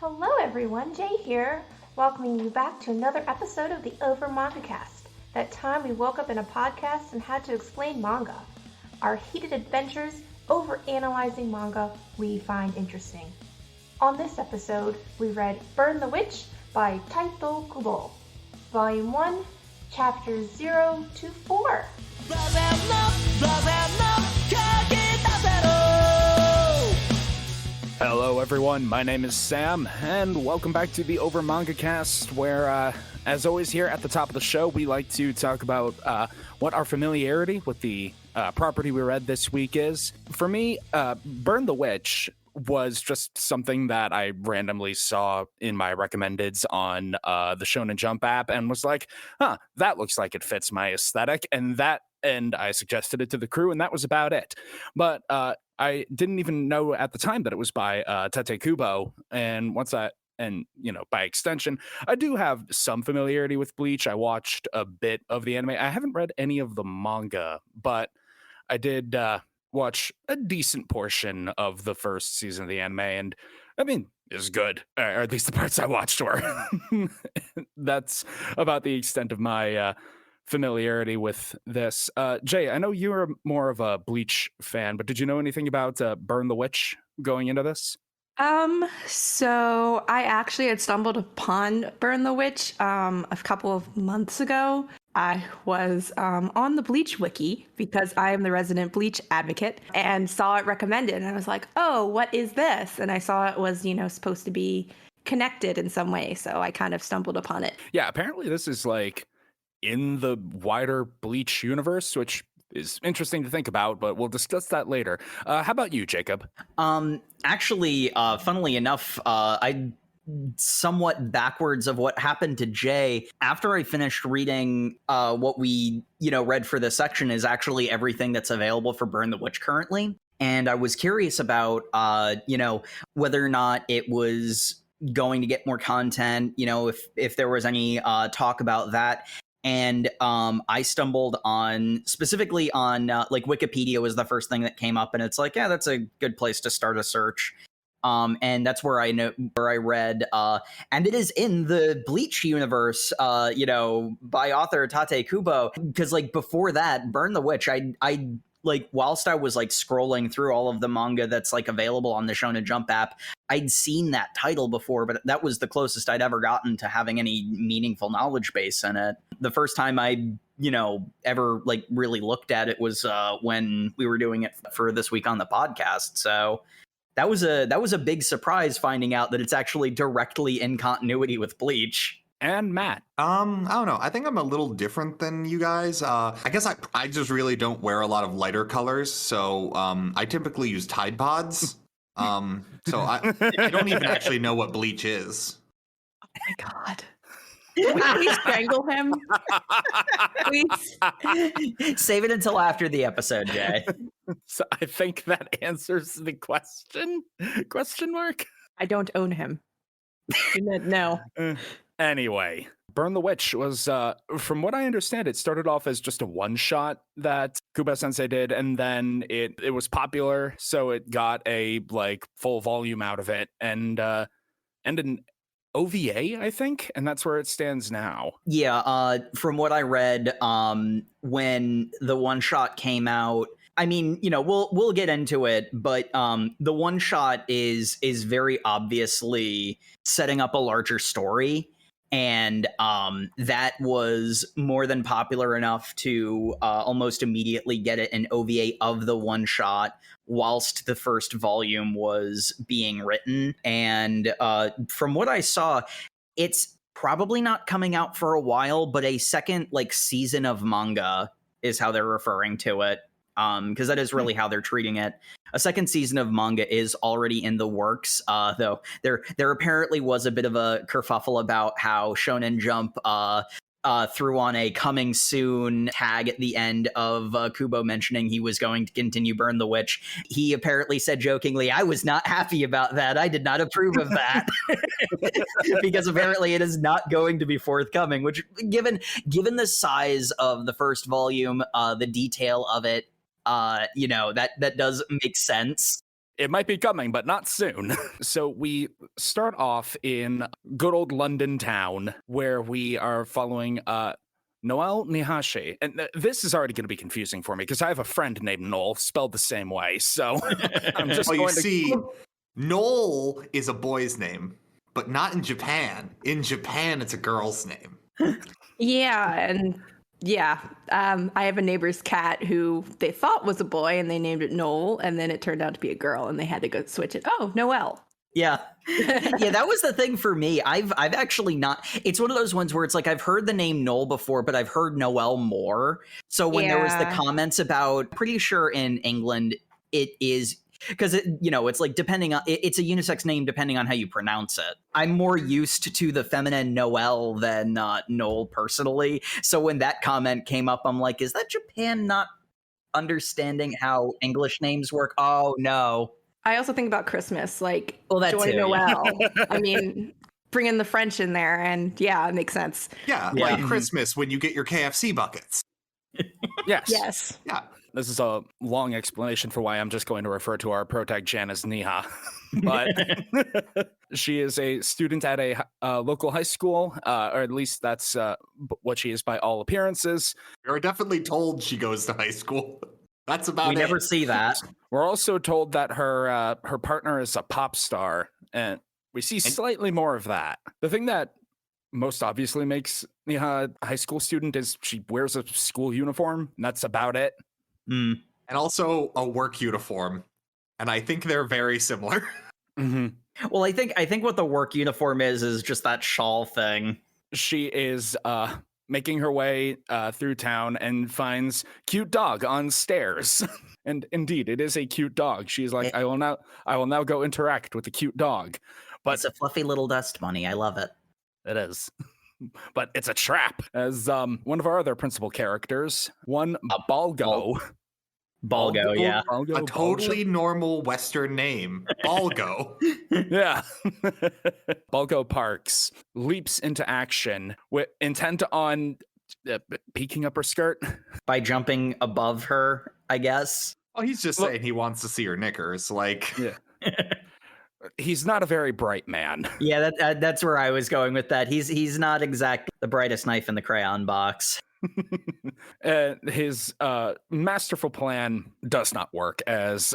Hello everyone, Jay here, welcoming you back to another episode of the OverMangaCast. That time we woke up in a podcast and had to explain manga. Our heated adventures over-analyzing manga we find interesting. On this episode, we read Burn the Witch by Tite Kubo, Volume 1, Chapters 0-4. Hello everyone, my name is Sam, and welcome back to the OverMangaCast, where, as always here at the top of the show, we like to talk about what our familiarity with the property we read this week is. For me, Burn the Witch was just something that I randomly saw in my recommendeds on the Shonen Jump app and was like, that looks like it fits my aesthetic, and I suggested it to the crew, and that was about it. But I didn't even know at the time that it was by Tite Kubo, and by extension, I do have some familiarity with Bleach. I watched a bit of the anime. I haven't read any of the manga, but I did watch a decent portion of the first season of the anime, and I mean, it was good, or at least the parts I watched were. That's about the extent of my familiarity with this. Jay, I know you're more of a Bleach fan, but did you know anything about Burn the Witch going into this? So I actually had stumbled upon Burn the Witch a couple of months ago. I was on the Bleach wiki because I am the resident Bleach advocate and saw it recommended. And I was like, oh, what is this? And I saw it was, supposed to be connected in some way. So I kind of stumbled upon it. Yeah, apparently this is like in the wider Bleach universe, which is interesting to think about, but we'll discuss that later. How about you, Jacob? Actually, funnily enough, I somewhat backwards of what happened to Jay. After I finished reading what we, read for this section is actually everything that's available for Burn the Witch currently. And I was curious about, whether or not it was going to get more content, if there was any talk about that. And I stumbled specifically on Wikipedia was the first thing that came up, and it's like, yeah, that's a good place to start a search. And that's where I read, and it is in the Bleach universe, by author Tite Kubo. Because before that, Burn the Witch, I whilst I was scrolling through all of the manga that's available on the Shonen Jump app, I'd seen that title before, but that was the closest I'd ever gotten to having any meaningful knowledge base in it. The first time I, ever really looked at it was when we were doing it for this week on the podcast. So that was a big surprise finding out that it's actually directly in continuity with Bleach. And Matt. I don't know. I think I'm a little different than you guys. I guess I just really don't wear a lot of lighter colors, so I typically use Tide Pods. So I don't even actually know what Bleach is. Oh my god. Can we please strangle him? Please. Save it until after the episode, Jay. So I think that answers the question? Question mark? I don't own him. No. Anyway, Burn the Witch was, from what I understand, it started off as just a one-shot that Kubo-sensei did, and then it was popular, so it got a, full volume out of it, and an OVA, I think, and that's where it stands now. Yeah, from what I read, when the one-shot came out, I mean, we'll get into it, but the one-shot is very obviously setting up a larger story. And that was more than popular enough to almost immediately get it an OVA of the one shot whilst the first volume was being written. And from what I saw, it's probably not coming out for a while, but a second season of manga is how they're referring to it. Because that is really how they're treating it. A second season of manga is already in the works, though there apparently was a bit of a kerfuffle about how Shonen Jump threw on a coming soon tag at the end of Kubo mentioning he was going to continue Burn the Witch. He apparently said jokingly, I was not happy about that. I did not approve of that. Because apparently it is not going to be forthcoming, which given the size of the first volume, the detail of it, that does make sense. It might be coming, but not soon. So we start off in good old London town, where we are following Noel Nihashi. And this is already going to be confusing for me because I have a friend named Noel, spelled the same way. So I'm just Well, going you see, Noel is a boy's name, but not in Japan. In Japan, it's a girl's name. Yeah, and I have a neighbor's cat who they thought was a boy, and they named it Noel, and then it turned out to be a girl, and they had to go switch it. Oh, Noel. Yeah. Yeah, that was the thing for me. I've actually not. It's one of those ones where it's like I've heard the name Noel before, but I've heard Noel more. So when there was the comments about, pretty sure in England it is, because it's like depending on, it's a unisex name depending on how you pronounce it. I'm more used to the feminine Noel than Noel personally. So when that comment came up, I'm like, is that Japan not understanding how English names work? Oh no. I also think about Christmas, like that Joy too, Noel. I mean, bring in the French in there, and yeah, it makes sense. Yeah, like Christmas when you get your KFC buckets. Yes. Yes. Yeah. This is a long explanation for why I'm just going to refer to our protag Jan as Niha. But she is a student at a local high school, or at least that's what she is by all appearances. You're definitely told she goes to high school. That's about it. We never see that. We're also told that her partner is a pop star, and we see slightly more of that. The thing that most obviously makes Niha a high school student is she wears a school uniform, and that's about it. And also a work uniform, and I think they're very similar. Mm-hmm. Well, I think what the work uniform is just that shawl thing. She is making her way through town and finds cute dog on stairs. And indeed, it is a cute dog. She's like, I will now go interact with the cute dog. But it's a fluffy little dust bunny. I love it. It is. But it's a trap. As one of our other principal characters, one Balgo. Balgo, yeah. A totally normal Western name. Balgo. Yeah. Balgo Parks leaps into action with intent on peeking up her skirt. By jumping above her, I guess. Oh, he's just saying he wants to see her knickers. Like, yeah. He's not a very bright man. Yeah, that's where I was going with that. He's not exactly the brightest knife in the crayon box. His masterful plan does not work as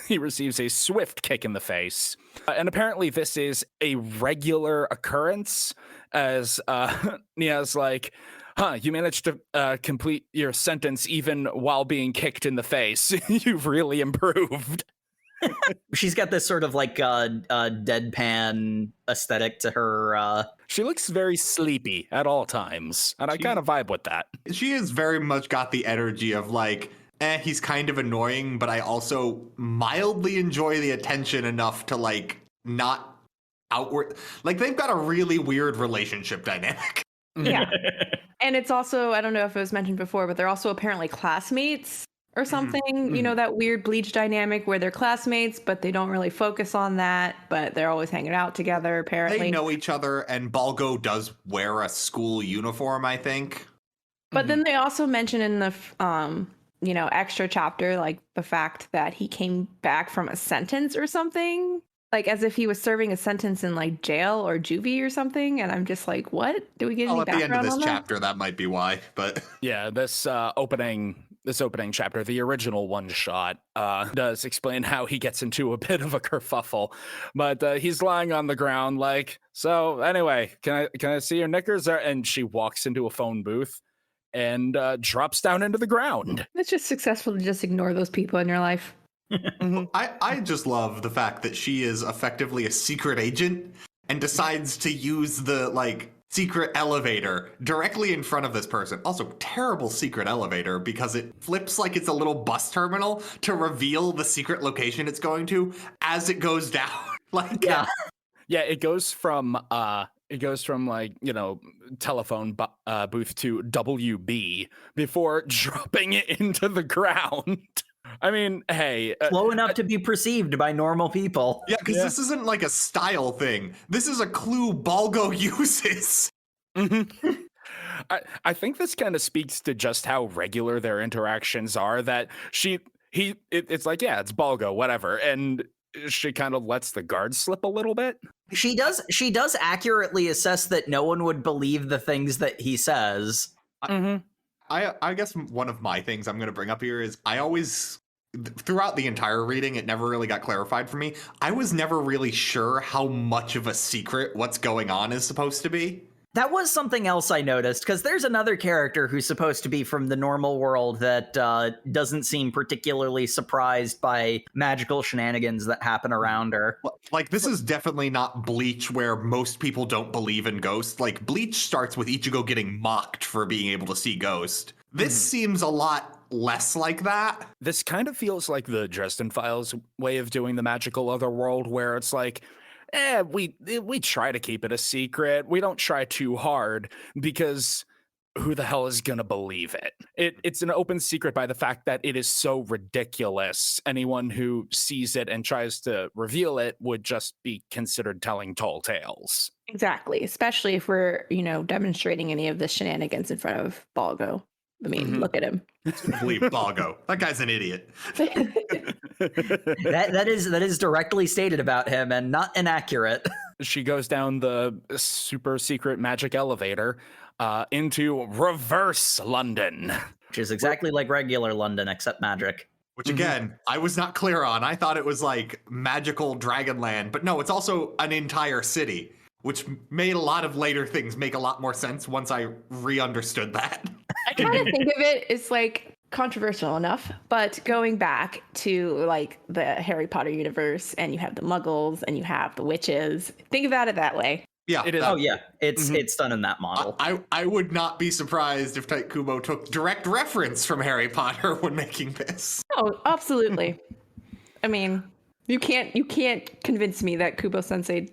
he receives a swift kick in the face. And apparently this is a regular occurrence as Nia's like, you managed to complete your sentence even while being kicked in the face. You've really improved. She's got this sort of like deadpan aesthetic to her. She looks very sleepy at all times, and I kind of vibe with that. She has very much got the energy of like, he's kind of annoying, but I also mildly enjoy the attention enough to like not outward. Like they've got a really weird relationship dynamic. Yeah. And it's also, I don't know if it was mentioned before, but they're also apparently classmates or something. Mm-hmm. You know, that weird Bleach dynamic where they're classmates, but they don't really focus on that, but they're always hanging out together, apparently. They know each other, and Balgo does wear a school uniform, I think. But then they also mention in the, extra chapter, like the fact that he came back from a sentence or something. Like as if he was serving a sentence in like jail or juvie or something. And I'm just like, what? Do we get any background on that? At the end of this chapter, that might be why, but... Yeah, this opening chapter, the original one shot, does explain how he gets into a bit of a kerfuffle. But he's lying on the ground like, so anyway, can I see your knickers? And she walks into a phone booth and drops down into the ground. It's just successful to just ignore those people in your life. I just love the fact that she is effectively a secret agent and decides to use the like secret elevator directly in front of this person. Also, terrible secret elevator because it flips like it's a little bus terminal to reveal the secret location it's going to as it goes down. Like, yeah, it goes from like, telephone booth to WB before dropping it into the ground. I mean, hey. Slow enough to be perceived by normal people. Yeah, because this isn't like a style thing. This is a clue Balgo uses. Mm-hmm. I think this kind of speaks to just how regular their interactions are, that it's like, yeah, it's Balgo, whatever. And she kind of lets the guard slip a little bit. She does accurately assess that no one would believe the things that he says. I guess one of my things I'm going to bring up here is I always, throughout the entire reading, it never really got clarified for me. I was never really sure how much of a secret what's going on is supposed to be. That was something else I noticed, because there's another character who's supposed to be from the normal world that doesn't seem particularly surprised by magical shenanigans that happen around her. Like, this is definitely not Bleach, where most people don't believe in ghosts. Like, Bleach starts with Ichigo getting mocked for being able to see ghosts. This seems a lot less like that. This kind of feels like the Dresden Files way of doing the magical otherworld, where it's like, we try to keep it a secret. We don't try too hard because who the hell is going to believe it? It's an open secret by the fact that it is so ridiculous. Anyone who sees it and tries to reveal it would just be considered telling tall tales. Exactly, especially if we're, demonstrating any of the shenanigans in front of Balgo. I mean, look at him. Believe Balgo. That guy's an idiot. that is directly stated about him and not inaccurate. She goes down the super secret magic elevator into reverse London. Which is exactly like regular London, except magic. Which, again, I was not clear on. I thought it was like magical Dragonland. But no, it's also an entire city, which made a lot of later things make a lot more sense once I re-understood that. I kind of think of it as like controversial enough, but going back to like the Harry Potter universe, and you have the Muggles and you have the witches. Think about it that way. Yeah, it is. It's done in that model. I would not be surprised if Tite Kubo took direct reference from Harry Potter when making this. Oh, absolutely. I mean, you can't convince me that Kubo Sensei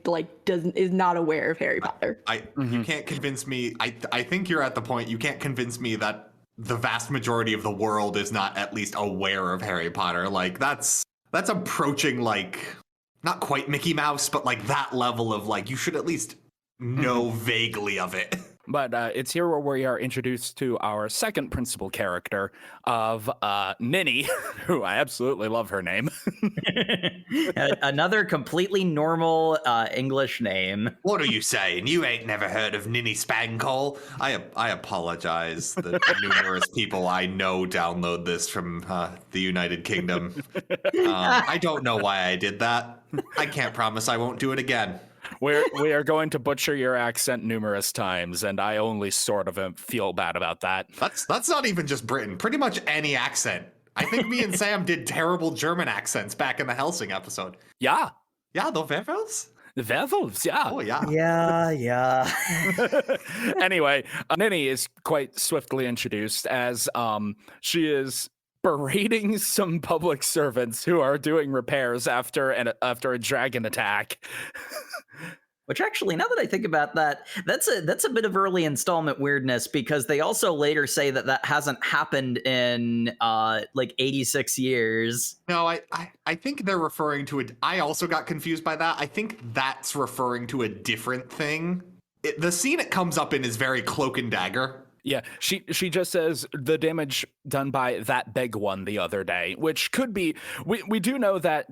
is not aware of Harry Potter. You can't convince me. I think you're at the point you can't convince me that the vast majority of the world is not at least aware of Harry Potter. Like that's approaching like not quite Mickey Mouse, but like that level of like you should at least know vaguely of it. But it's here where we are introduced to our second principal character of Ninny, who I absolutely love her name. Another completely normal English name. What are you saying? You ain't never heard of Ninny Spankle? I apologize. The numerous people I know download this from the United Kingdom. I don't know why I did that. I can't promise I won't do it again. We are going to butcher your accent numerous times, and I only sort of feel bad about that. That's not even just Britain. Pretty much any accent. I think me and Sam did terrible German accents back in the Helsing episode. Yeah. Yeah, the werewolves? The werewolves, yeah. Oh, yeah. Yeah. Anyway, Ninny is quite swiftly introduced as she is berating some public servants who are doing repairs after a dragon attack. Which actually, now that I think about that, that's a bit of early installment weirdness, because they also later say that hasn't happened in like 86 years. No, I think they're referring to it. I also got confused by that. I think that's referring to a different thing. The scene it comes up in is very Cloak and Dagger. Yeah, she just says the damage done by that big one the other day, which could be. We do know that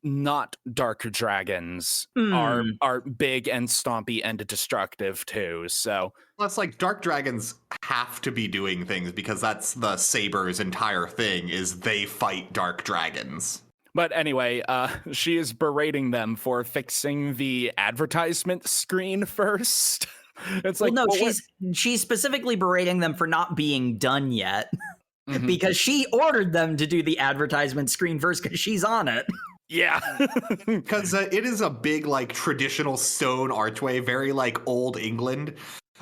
not dark dragons are big and stompy and destructive too. So plus, like, dark dragons have to be doing things because that's the Saber's entire thing is they fight dark dragons. But anyway, she is berating them for fixing the advertisement screen first. It's like, well, no, she's specifically berating them for not being done yet, because she ordered them to do the advertisement screen first because she's on it. Yeah, because it is a big, like, traditional stone archway, very like old England,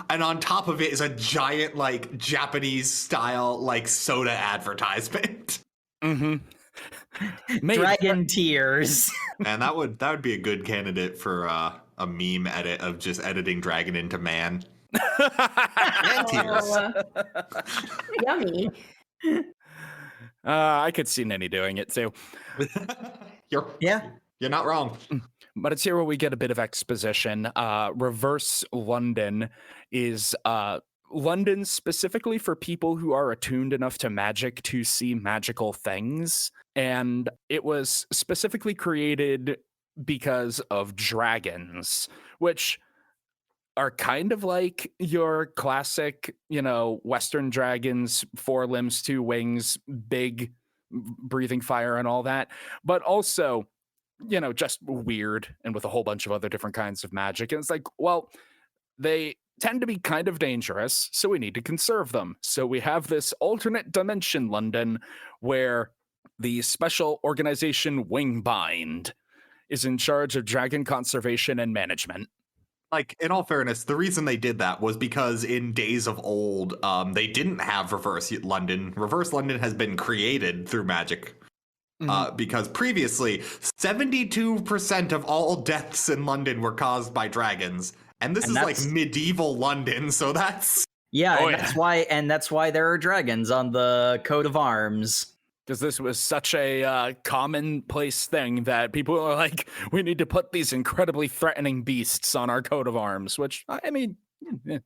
and on top of it is a giant, like, Japanese style, like, soda advertisement. Dragon tears. And that would be a good candidate for a meme edit of just editing dragon into man. And tears. Yummy. I could see Ninny doing it too. You're not wrong. But it's here where we get a bit of exposition. Reverse London is London specifically for people who are attuned enough to magic to see magical things. and it was specifically created because of dragons, which are kind of like your classic, Western dragons, 4 limbs, 2 wings, big, breathing fire and all that, but also, just weird and with a whole bunch of other different kinds of magic. And it's like, well, they tend to be kind of dangerous, so we need to conserve them. So we have this alternate dimension, London, where the special organization Wingbind is in charge of dragon conservation and management. Like, in all fairness, the reason they did that was because in days of old, they didn't have Reverse London. Reverse London has been created through magic. Because previously, 72% of all deaths in London were caused by dragons. And this is like medieval London, so that's... Yeah, that's why there are dragons on the coat of arms. Because this was such a commonplace thing that people are like, we need to put these incredibly threatening beasts on our coat of arms, which, I mean,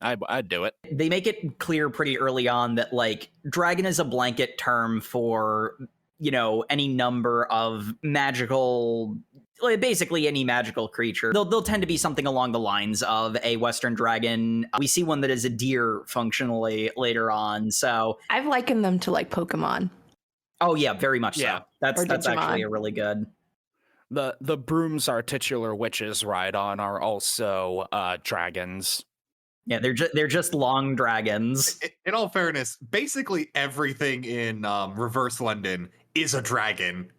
I'd do it. They make it clear pretty early on that, like, dragon is a blanket term for, any number of magical... basically any magical creature. They'll tend to be something along the lines of a Western dragon. We see one that is a deer functionally later on, so... I've likened them to, like, Pokemon. Oh yeah, very much Yeah. so. That's actually a really good. The brooms our titular witches ride on are also dragons. Yeah, they're just long dragons. In all fairness, basically everything in Reverse London is a dragon.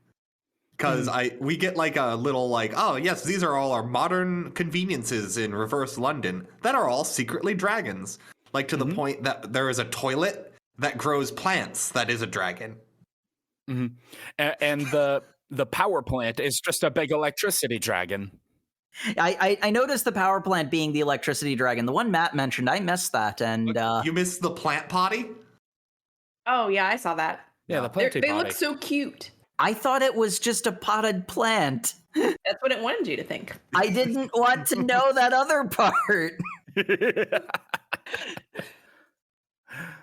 Because we get like a little like, oh yes, these are all our modern conveniences in Reverse London that are all secretly dragons. Like to the point that there is a toilet that grows plants that is a dragon. And the power plant is just a big electricity dragon. I noticed the power plant being the electricity dragon. The one Matt mentioned, I missed that. And you missed the plant potty? Oh yeah, I saw that. Yeah, the plant potty. They look so cute. I thought it was just a potted plant. That's what it wanted you to think. I didn't want to know that other part.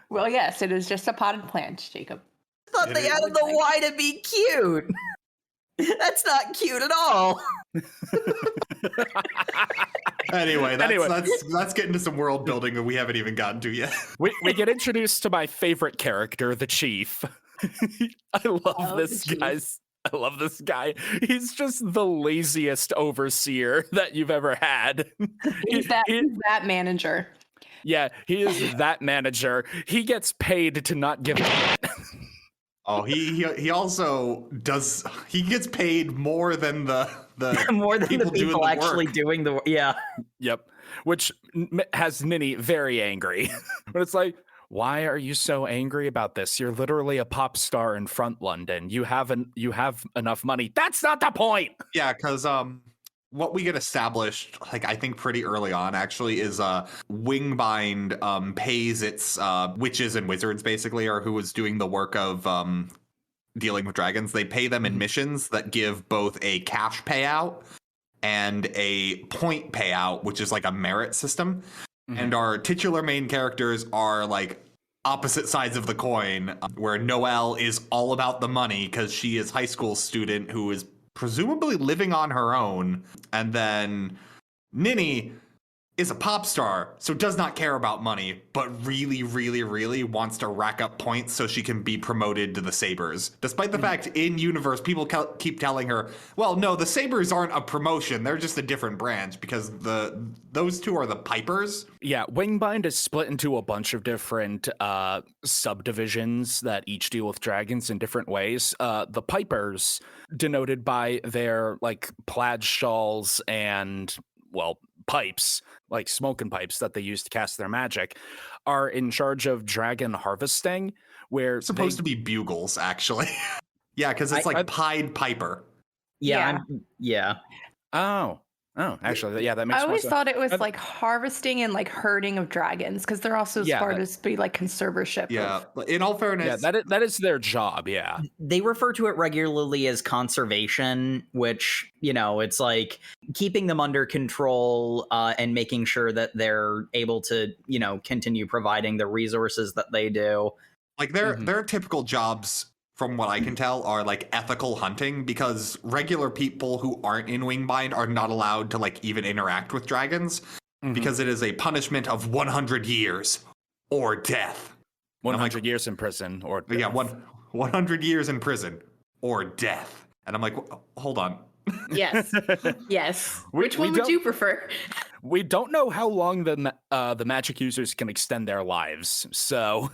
Well, yes, it is just a potted plant, Jacob. I thought they added the Y to be cute. That's not cute at all. Anyway, let's get into some world building that we haven't even gotten to yet. We get introduced to my favorite character, the Chief. I love this guy. He's just the laziest overseer that you've ever had. He's that manager. Yeah, he is that manager. He gets paid to not give a shit. Oh, he also does. He gets paid more than the more than the people actually doing the work. Yeah. Yep. Which has Ninny very angry. But it's like, why are you so angry about this? You're literally a pop star in Front London. You have enough money. That's not the point. Yeah, because what we get established, like I think pretty early on, actually, is Wingbind pays its witches and wizards, basically, or who is doing the work of dealing with dragons. They pay them in missions that give both a cash payout and a point payout, which is like a merit system. And our titular main characters are like opposite sides of the coin, where Noel is all about the money because she is a high school student who is presumably living on her own. And then Ninny is a pop star, so does not care about money, but really, really, really wants to rack up points so she can be promoted to the Sabres. Despite the fact in universe, people keep telling her, well, no, the Sabres aren't a promotion. They're just a different branch because those two are the Pipers. Yeah, Wingbind is split into a bunch of different subdivisions that each deal with dragons in different ways. The Pipers, denoted by their like plaid shawls and, well, pipes, like smoking pipes that they use to cast their magic, are in charge of dragon harvesting, where supposed to be bugles, actually. Yeah, because it's like Pied Piper. Yeah. Oh, actually, yeah, that makes I more always sense. thought it was like harvesting and like herding of dragons, because they're also supposed to be like conservatorship. Yeah, in all fairness, yeah, that is their job. Yeah, they refer to it regularly as conservation, which, you know, it's like keeping them under control and making sure that they're able to, you know, continue providing the resources that they do. Like their typical jobs from what I can tell, are like ethical hunting, because regular people who aren't in Wingbind are not allowed to like even interact with dragons because it is a punishment of 100 years or death. 100 years in prison or death. Yeah, 100 years in prison or death. And I'm like, hold on. Yes. Yes. Which one would you prefer? We don't know how long the magic users can extend their lives, so...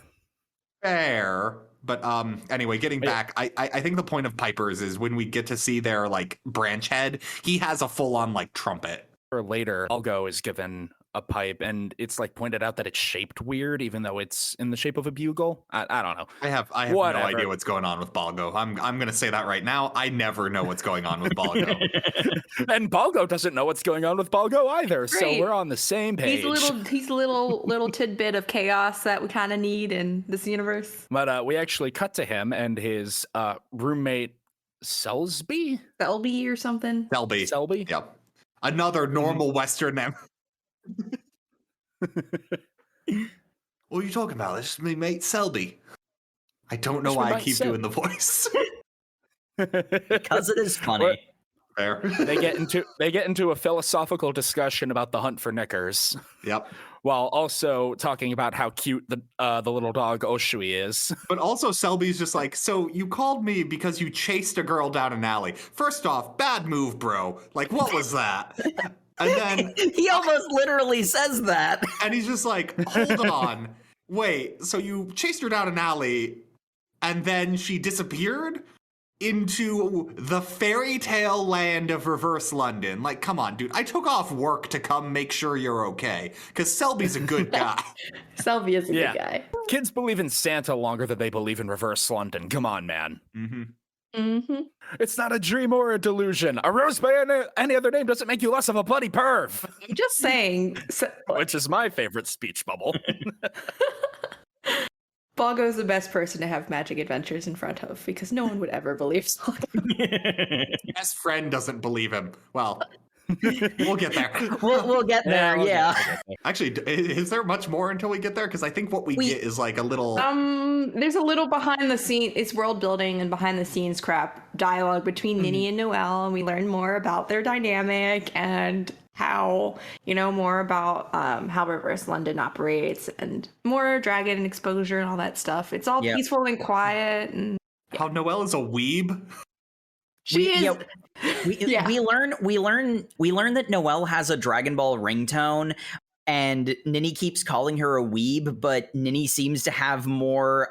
Fair. But anyway, getting back, I think the point of Pipers is when we get to see their like branch head, he has a full-on like trumpet. Or later, Balgo is given a pipe, and it's like pointed out that it's shaped weird, even though it's in the shape of a bugle. I don't know. I have no idea what's going on with Balgo. I'm gonna say that right now. I never know what's going on with Balgo. And Balgo doesn't know what's going on with Balgo either. Great. So we're on the same page. He's a little tidbit of chaos that we kind of need in this universe. But we actually cut to him and his roommate Selby or something. Selby. Yep. Another normal Western name. What are you talking about? This is me mate Selby. I don't know why I keep doing the voice. Because it is funny. Fair. They get into a philosophical discussion about the hunt for knickers. Yep. While also talking about how cute the little dog Oshui is. But also Selby's just like, so you called me because you chased a girl down an alley. First off, bad move, bro. Like, what was that? And then he almost literally says that. And he's just like, hold on. Wait, so you chased her down an alley and then she disappeared into the fairy tale land of reverse London? Like, come on, dude. I took off work to come make sure you're okay. Because Selby's a good guy. Selby is a good guy. Kids believe in Santa longer than they believe in reverse London. Come on, man. Mm-hmm. Mm-hmm. It's not a dream or a delusion. A rose by any other name doesn't make you less of a bloody perv. I'm just saying. Which is my favorite speech bubble. Balgo's the best person to have magic adventures in front of because no one would ever believe something. Best friend doesn't believe him. Well, we'll get there. We'll get there, yeah. Actually, is there much more until we get there? Because I think what we get is like a little... There's a little behind the scenes, it's world building and behind the scenes crap dialogue between Ninny and Noel, and we learn more about their dynamic and how, more about how Reverse London operates and more dragon exposure and all that stuff. It's all peaceful and quiet. And how Noel is a weeb. We learn that Noelle has a Dragon Ball ringtone, and Ninny keeps calling her a weeb, but Ninny seems to have more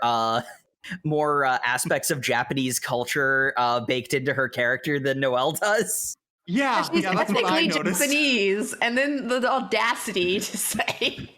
aspects of Japanese culture baked into her character than Noelle does. Yeah, she's that's what I noticed. Japanese, and then the audacity to say,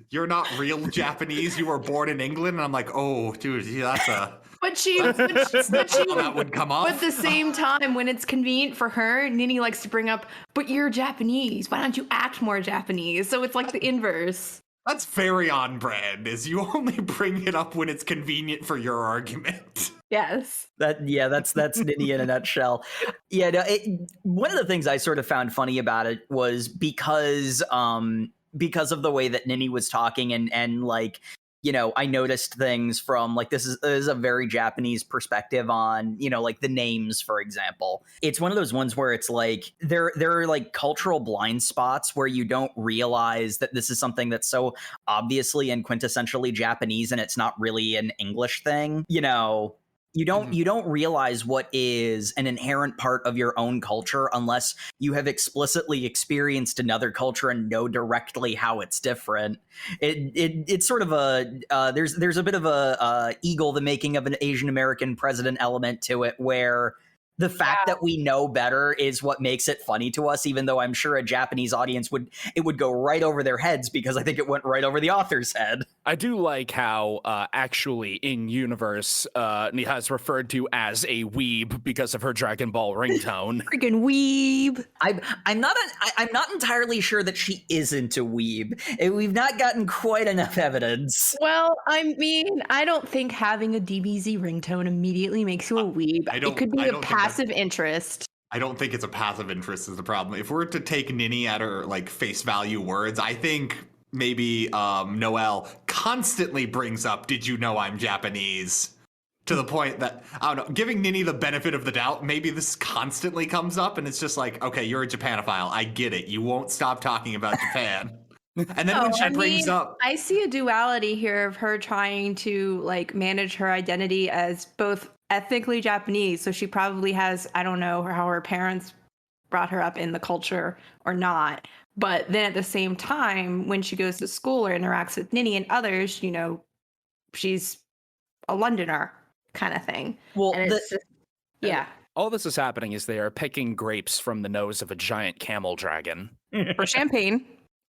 "You're not real Japanese. You were born in England," and I'm like, "Oh, dude, that's a." But that would come off. But at the same time, when it's convenient for her, Ninny likes to bring up, "But you're Japanese. Why don't you act more Japanese?" So it's like the inverse. That's very on brand. Is you only bring it up when it's convenient for your argument. Yes. That's Ninny in a nutshell. Yeah. No, one of the things I sort of found funny about it was because of the way that Ninny was talking and like, I noticed things from like this is a very Japanese perspective on, like the names, for example. It's one of those ones where it's like there are like cultural blind spots where you don't realize that this is something that's so obviously and quintessentially Japanese and it's not really an English thing. You don't realize what is an inherent part of your own culture unless you have explicitly experienced another culture and know directly how it's different. It's sort of there's a bit of a Eagle, the making of an Asian American president element to it, where the fact that we know better is what makes it funny to us, even though I'm sure a Japanese audience would go right over their heads because I think it went right over the author's head. I do like how actually in universe Niha's referred to as a weeb because of her Dragon Ball ringtone. Freaking weeb. I'm not entirely sure that she isn't a weeb. We've not gotten quite enough evidence. Well, I mean, I don't think having a DBZ ringtone immediately makes you a weeb. It could be a passive interest. I don't think it's a passive interest is the problem. If we're to take Ninny at her like face value words, I think maybe Noelle constantly brings up, "Did you know I'm Japanese?" to the point that, I don't know, giving Ninny the benefit of the doubt, maybe this constantly comes up and it's just like, okay, you're a Japanophile. I get it. You won't stop talking about Japan. And then when she brings up... I see a duality here of her trying to like manage her identity as both ethnically Japanese. So she probably has, I don't know how her parents brought her up in the culture or not. But then at the same time, when she goes to school or interacts with Ninny and others, you know, she's a Londoner kind of thing. Well, and it's just, yeah. All this is happening is they are picking grapes from the nose of a giant camel dragon. For champagne.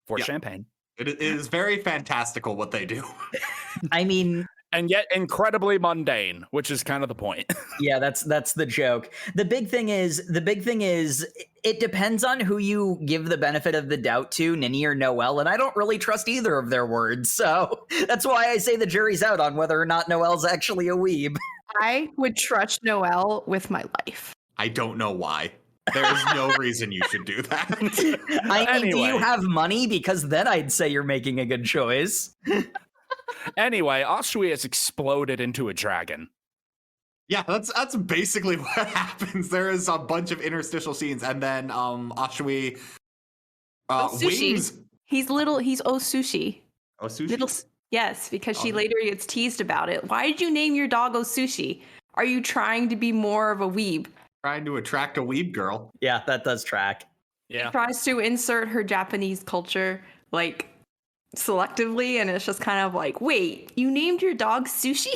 For champagne. It is very fantastical what they do. I mean... And yet incredibly mundane, which is kind of the point. Yeah, that's the joke. The big thing is, it depends on who you give the benefit of the doubt to, Ninny or Noel, and I don't really trust either of their words, so that's why I say the jury's out on whether or not Noel's actually a weeb. I would trust Noel with my life. I don't know why. There is no reason you should do that. I mean, do you have money? Because then I'd say you're making a good choice. Anyway, Ashui has exploded into a dragon. Yeah, that's basically what happens. There is a bunch of interstitial scenes, and then Ashui wings. He's Osushi. Osushi? Yes, because she later gets teased about it. Why did you name your dog Osushi? Are you trying to be more of a weeb? Trying to attract a weeb girl. Yeah, that does track. Yeah. She tries to insert her Japanese culture, like, selectively, and it's just kind of like, wait, you named your dog Sushi?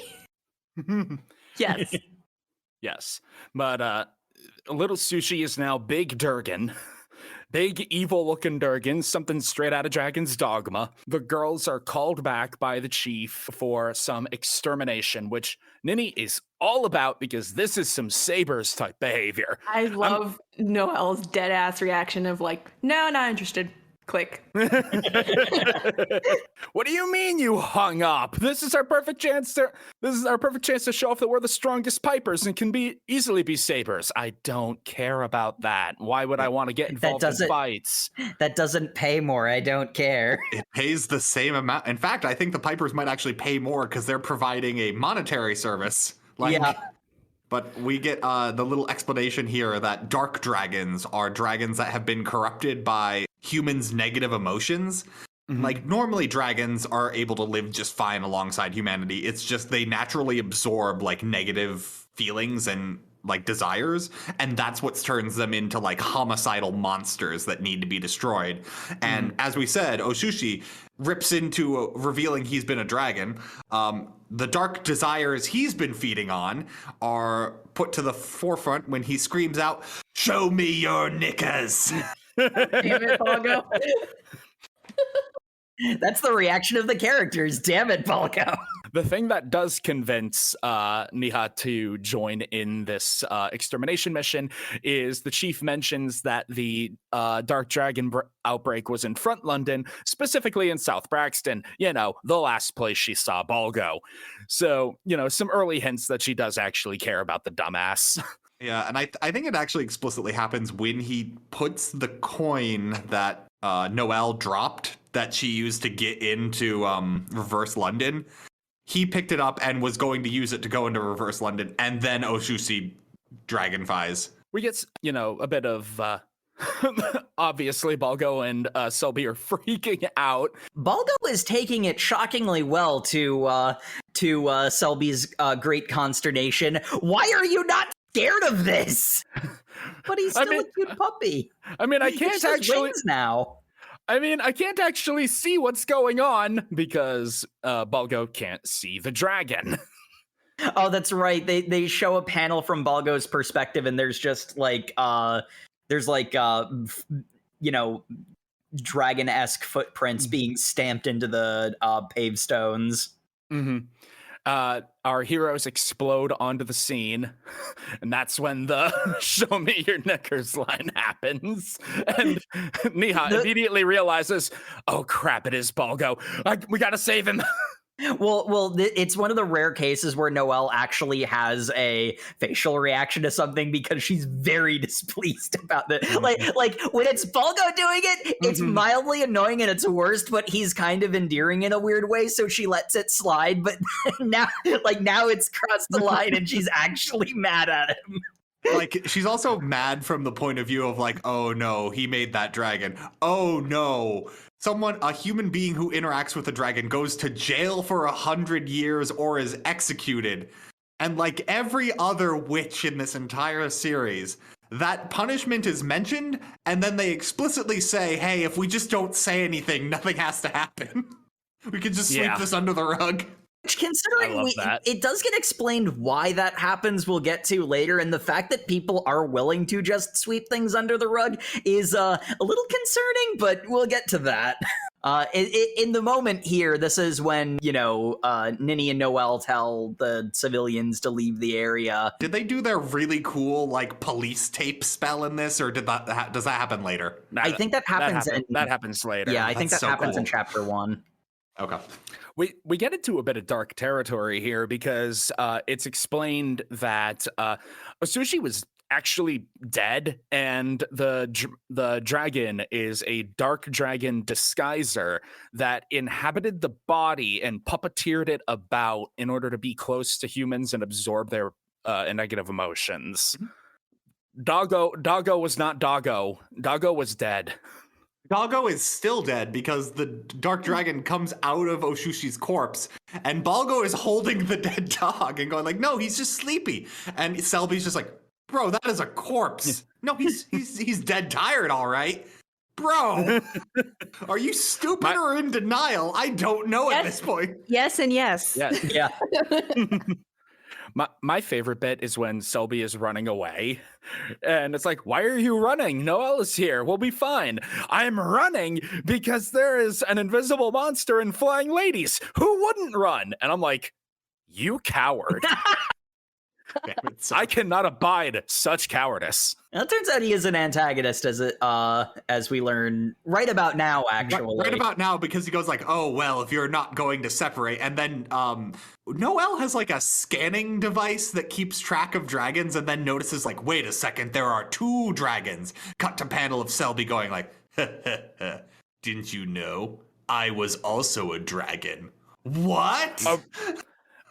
Yes. Yes. But little Sushi is now Big Durgan. Big, evil-looking Durgan, something straight out of Dragon's Dogma. The girls are called back by the chief for some extermination, which Ninny is all about because this is some Sabers-type behavior. I love Noel's dead-ass reaction of like, no, not interested. Click. What do you mean you hung up? This is our perfect chance to show off that we're the strongest pipers and can easily be sabers. I don't care about that. Why would I want to get involved in fights? That doesn't pay more. I don't care. It pays the same amount. In fact, I think the pipers might actually pay more because they're providing a monetary service. Yeah. But we get the little explanation here that dark dragons are dragons that have been corrupted by humans' negative emotions. Mm-hmm. Like, normally dragons are able to live just fine alongside humanity. It's just they naturally absorb, like, negative feelings and, like, desires, and that's what turns them into, like, homicidal monsters that need to be destroyed. And as we said, Osushi rips into revealing he's been a dragon. The dark desires he's been feeding on are put to the forefront when he screams out, "Show me your knickers!" Damn it, Balgo. That's the reaction of the characters. Damn it, Balgo. The thing that does convince Niha to join in this extermination mission is the chief mentions that the Dark Dragon outbreak was in Front London, specifically in South Braxton, you know, the last place she saw Balgo. So, you know, some early hints that she does actually care about the dumbass. Yeah, and I think it actually explicitly happens when he puts the coin that Noel dropped that she used to get into Reverse London. He picked it up and was going to use it to go into Reverse London, and then Osushi dragonfies. We get, you know, a bit of... obviously, Balgo and Selby are freaking out. Balgo is taking it shockingly well to Selby's great consternation. Why are you not scared of this? But he's still a cute puppy. I mean, I can't actually now. I mean, I can't actually see what's going on because Balgo can't see the dragon. Oh, that's right. They show a panel from Balgo's perspective, and there's just like you know, dragon-esque footprints being stamped into the paved stones. Mm-hmm. Our heroes explode onto the scene, and that's when the "show me your knickers" line happens. And Niha immediately realizes, oh crap, it is Balgo. We gotta save him. It's one of the rare cases where Noelle actually has a facial reaction to something because she's very displeased about it. Like when it's Balgo doing it, it's mildly annoying at its worst, but he's kind of endearing in a weird way, so she lets it slide. But now it's crossed the line, and she's actually mad at him. Like, she's also mad from the point of view of like, oh no, he made that dragon. Oh no. A human being who interacts with a dragon goes to jail for 100 years or is executed. And like every other witch in this entire series, that punishment is mentioned, and then they explicitly say, hey, if we just don't say anything, nothing has to happen. We can just sweep this under the rug. Which, considering it does get explained why that happens, we'll get to later, and the fact that people are willing to just sweep things under the rug is a little concerning, but we'll get to that. In the moment here, this is when, Ninny and Noel tell the civilians to leave the area. Did they do their really cool, like, police tape spell in this, or does that happen later? I think that happens. That happens later. Yeah, I think that happens in chapter 1. Okay. We get into a bit of dark territory here because it's explained that Osushi was actually dead, and the dragon is a dark dragon disguiser that inhabited the body and puppeteered it about in order to be close to humans and absorb their negative emotions. Doggo was not Doggo. Doggo was dead. Balgo is still dead because the dark dragon comes out of Oshushi's corpse, and Balgo is holding the dead dog and going like, no, he's just sleepy. And Selby's just like, bro, that is a corpse. No, he's dead tired, all right. Bro, are you stupid or in denial? I don't know at this point. Yes and yes. Yeah. My favorite bit is when Selby is running away, and it's like, why are you running? Noelle is here. We'll be fine. I'm running because there is an invisible monster and flying ladies. Who wouldn't run? And I'm like, you coward. I cannot abide such cowardice. And it turns out he is an antagonist, as we learn right about now, actually. Right about now, because he goes like, oh, well, if you're not going to separate. And then Noelle has like a scanning device that keeps track of dragons and then notices like, wait a second, there are 2 dragons. Cut to panel of Selby going like, didn't you know? I was also a dragon. What?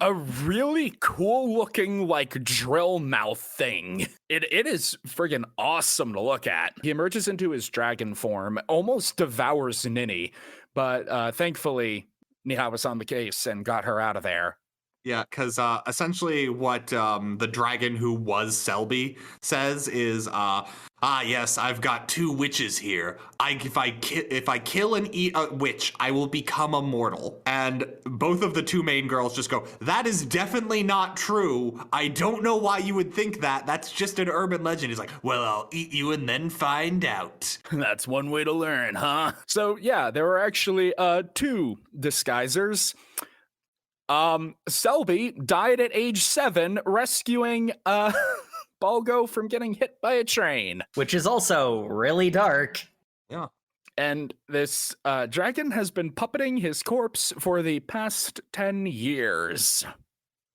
A really cool looking like drill mouth thing. It is friggin' awesome to look at. He emerges into his dragon form, almost devours Ninny, but thankfully Nihao was on the case and got her out of there. Yeah, because essentially what the dragon who was Selby says is, yes, I've got 2 witches here. If I kill and eat a witch, I will become immortal. And both of the 2 main girls just go, that is definitely not true. I don't know why you would think that. That's just an urban legend. He's like, well, I'll eat you and then find out. That's one way to learn, huh? So yeah, there were actually 2 disguisers. Selby died at age 7 rescuing Balgo from getting hit by a train, which is also really dark. Yeah. And this dragon has been puppeting his corpse for the past 10 years.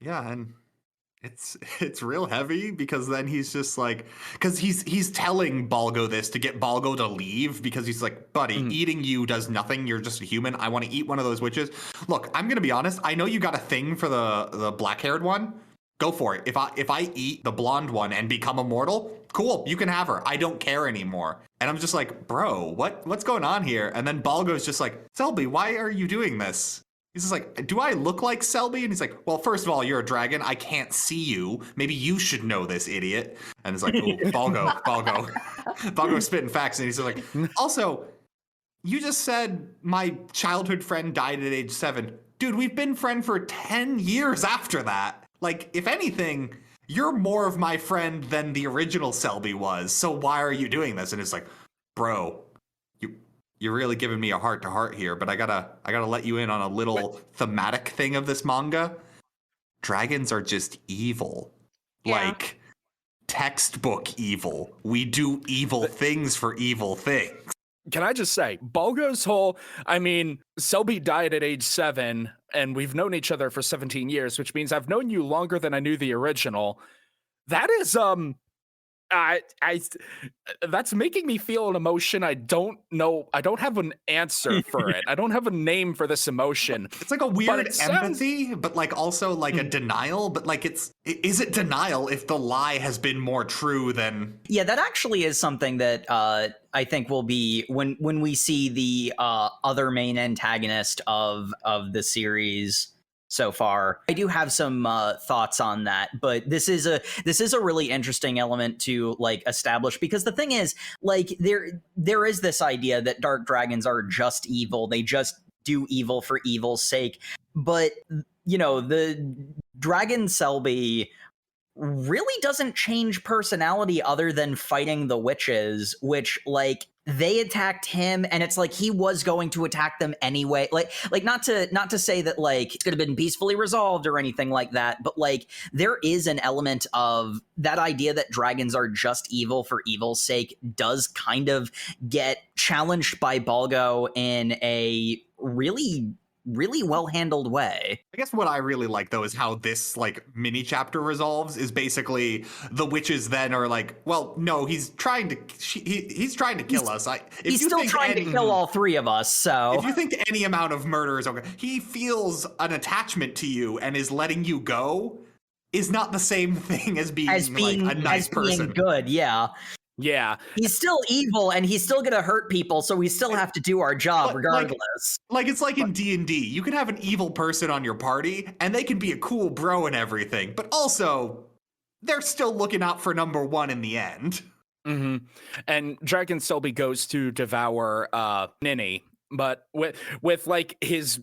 Yeah, and it's real heavy because then he's just like, because he's telling Balgo this to get Balgo to leave because he's like, buddy, eating you does nothing. You're just a human. I want to eat one of those witches. Look, I'm gonna be honest. I know you got a thing for the black-haired one. Go for it. If I eat the blonde one and become immortal, cool. You can have her. I don't care anymore. And I'm just like, bro, what's going on here? And then Balgo's just like, Selby, why are you doing this? He's just like, do I look like Selby? And he's like, well, first of all, you're a dragon. I can't see you. Maybe you should know this, idiot. And it's like, ooh, Balgo. Balgo's spitting facts. And he's like, also, you just said my childhood friend died at age 7. Dude, we've been friends for 10 years after that. Like, if anything, you're more of my friend than the original Selby was. So why are you doing this? And it's like, bro, you're really giving me a heart-to-heart here, but I gotta let you in on a little thematic thing of this manga. Dragons are just evil. Yeah. Like, textbook evil. We do evil things for evil things. Can I just say, Balgo's whole, I mean, Selby died at age 7, and we've known each other for 17 years, which means I've known you longer than I knew the original. That is, I that's making me feel an emotion I don't know. I don't have an answer for it. I don't have a name for this emotion. It's like a weird empathy, but like also like a denial. But like, is it denial if the lie has been more true than? Yeah, that actually is something that I think will be when we see the other main antagonist of the series so far. I do have some thoughts on that, but this is a really interesting element to like establish, because the thing is, like, there is this idea that dark dragons are just evil. They just do evil for evil's sake. But the dragon Selby really doesn't change personality other than fighting the witches, which, like, they attacked him, and it's like he was going to attack them anyway. Like not to say that like it could have been peacefully resolved or anything like that, but like there is an element of that idea that dragons are just evil for evil's sake does kind of get challenged by Balgo in a really well-handled way. I guess what I really like, though, is how this like mini chapter resolves is basically the witches then are like, well, no, he's trying to kill us. He's still trying to kill all three of us, so if you think any amount of murder is okay, he feels an attachment to you and is letting you go is not the same thing as being like a nice person. Being good, yeah. Yeah. He's still evil, and he's still gonna hurt people, so we still have to do our job regardless. Like it's like in D&D. You can have an evil person on your party, and they can be a cool bro and everything, but also, they're still looking out for number one in the end. Mm-hmm. And Dragon Selby goes to devour Ninny, but with like his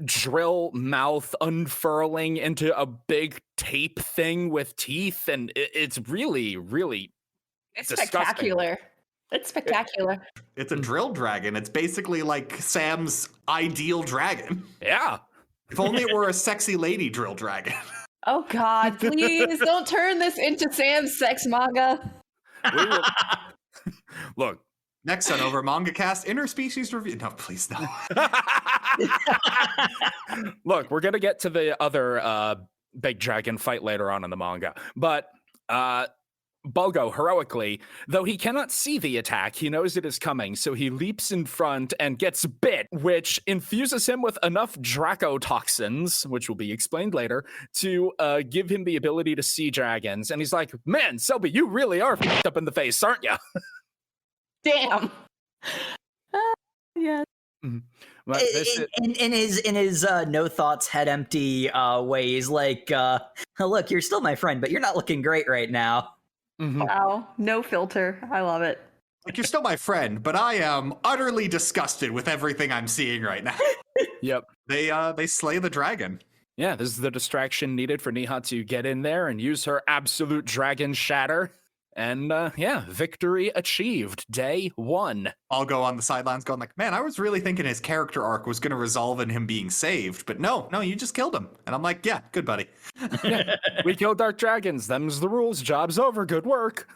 drill mouth unfurling into a big tape thing with teeth, and it's really, really... It's spectacular. It's spectacular. It's a drill dragon. It's basically like Sam's ideal dragon. Yeah. If only it were a sexy lady drill dragon. Oh God, please don't turn this into Sam's sex manga. Look. Next on OverMangaCast, interspecies review. No, please no. Look, we're going to get to the other big dragon fight later on in the manga. But Balgo, heroically, though he cannot see the attack, he knows it is coming, so he leaps in front and gets bit, which infuses him with enough Dracotoxins, which will be explained later, to give him the ability to see dragons. And he's like, man, Selby, you really are f***ed up in the face, aren't you? Damn. Yeah. Mm-hmm. In his no thoughts, head empty way, he's like, look, you're still my friend, but you're not looking great right now. Mm-hmm. Wow, no filter. I love it. Like, you're still my friend, but I am utterly disgusted with everything I'm seeing right now. Yep. They slay the dragon. Yeah, this is the distraction needed for Niha to get in there and use her absolute dragon shatter. And victory achieved. Day 1. I'll go on the sidelines going like, man, I was really thinking his character arc was going to resolve in him being saved. But no, you just killed him. And I'm like, yeah, good buddy. Yeah, we killed dark dragons. Them's the rules. Job's over. Good work.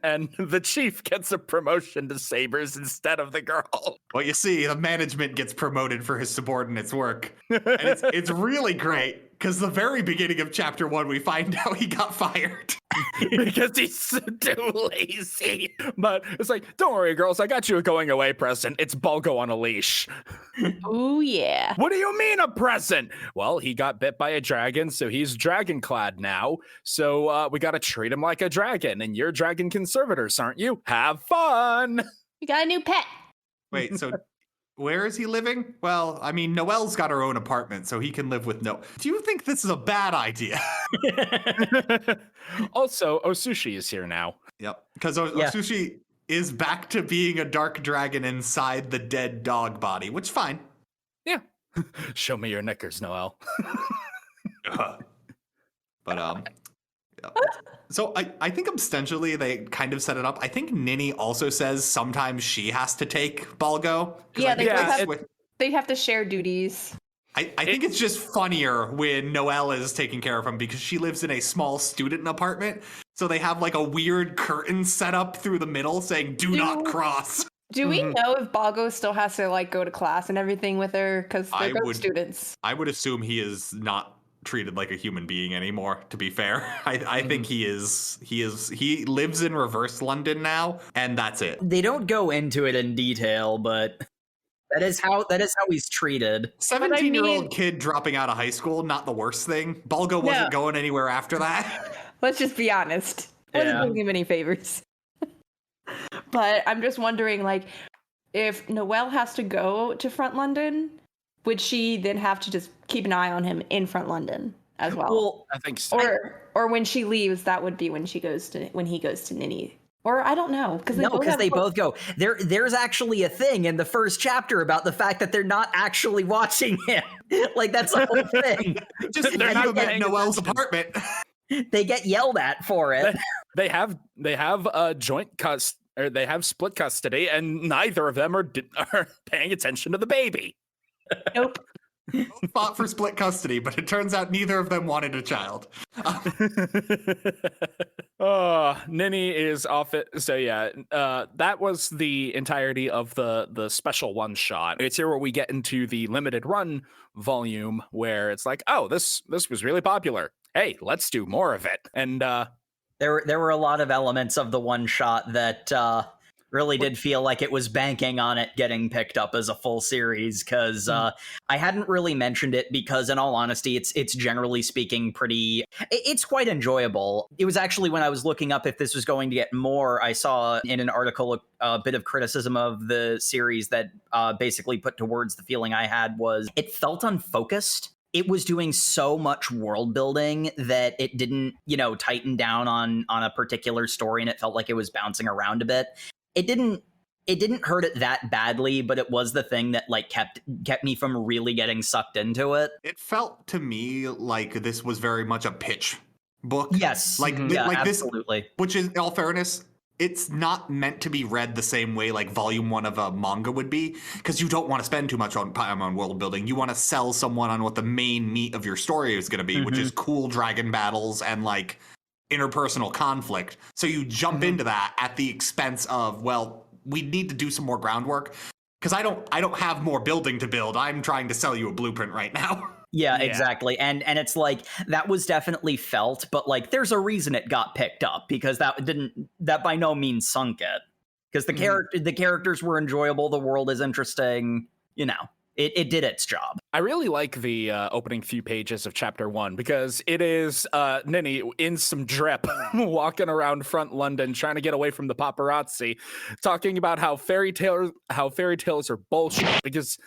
And the chief gets a promotion to Sabers instead of the girl. Well, you see, the management gets promoted for his subordinates' work. And it's really great. Because the very beginning of chapter 1, we find out he got fired. Because he's too lazy. But it's like, don't worry, girls. I got you a going away present. It's Balgo on a leash. Oh, yeah. What do you mean a present? Well, he got bit by a dragon, so he's dragon-clad now. So we got to treat him like a dragon. And you're dragon conservators, aren't you? Have fun. We got a new pet. Wait, so... where is he living? Well, I mean, Noel's got her own apartment, so he can live with Do you think this is a bad idea? Also, Osushi is here now. Yep, because Osushi is back to being a dark dragon inside the dead dog body, which fine. Yeah. Show me your knickers, Noel. But, yeah. So I think ostensibly they kind of set it up. I think Ninny also says sometimes she has to take Balgo. Yeah, they have to share duties. I think it's just funnier when Noel is taking care of him because she lives in a small student apartment. So they have like a weird curtain set up through the middle saying, do not cross. Do we know if Balgo still has to like go to class and everything with her? Because they're good students. I would assume he is not treated like a human being anymore, to be fair. I think he lives in reverse London now, and that's it. They don't go into it in detail, but that is how he's treated. 17-year-old kid dropping out of high school, not the worst thing. Balgo wasn't going anywhere after that. Let's just be honest. Wasn't doing him any favors. But I'm just wondering, like, if Noel has to go to Front London, would she then have to just keep an eye on him in Front London as well? Well, I think so. Or when she leaves, that would be when he goes to Ninny. Or I don't know, because they both go. There's actually a thing in the first chapter about the fact that they're not actually watching him. Like, that's the whole thing. Just they're not at Noel's apartment. They get yelled at for it. They have they have split custody, and neither of them are paying attention to the baby. Nope. Fought for split custody, but it turns out neither of them wanted a child. Ninny is off it. So yeah, that was the entirety of the special one shot. It's here where we get into the limited run volume, where it's like, oh, this was really popular. Hey, let's do more of it. And there were a lot of elements of the one shot that really did feel like it was banking on it getting picked up as a full series, because I hadn't really mentioned it because, in all honesty, it's generally speaking it's quite enjoyable. It was actually, when I was looking up if this was going to get more, I saw in an article a bit of criticism of the series that basically put towards the feeling I had was it felt unfocused. It was doing so much world building that it didn't, tighten down on a particular story, and it felt like it was bouncing around a bit. It didn't hurt it that badly, but it was the thing that like kept me from really getting sucked into it. It felt to me like this was very much a pitch book. Yes, absolutely. This, which is, in all fairness, it's not meant to be read the same way like volume 1 of a manga would be, because you don't want to spend too much time on world building. You want to sell someone on what the main meat of your story is going to be, which is cool dragon battles and like interpersonal conflict. So you jump into that at the expense of, well, we need to do some more groundwork, because I don't have more building to build. I'm trying to sell you a blueprint right now. Yeah, exactly. And it's like, that was definitely felt, but like there's a reason it got picked up, because that by no means sunk it. Because the characters were enjoyable, the world is interesting, It did its job. I really like the opening few pages of chapter 1, because it is Ninny in some drip walking around Front London trying to get away from the paparazzi, talking about how fairy tales are bullshit, because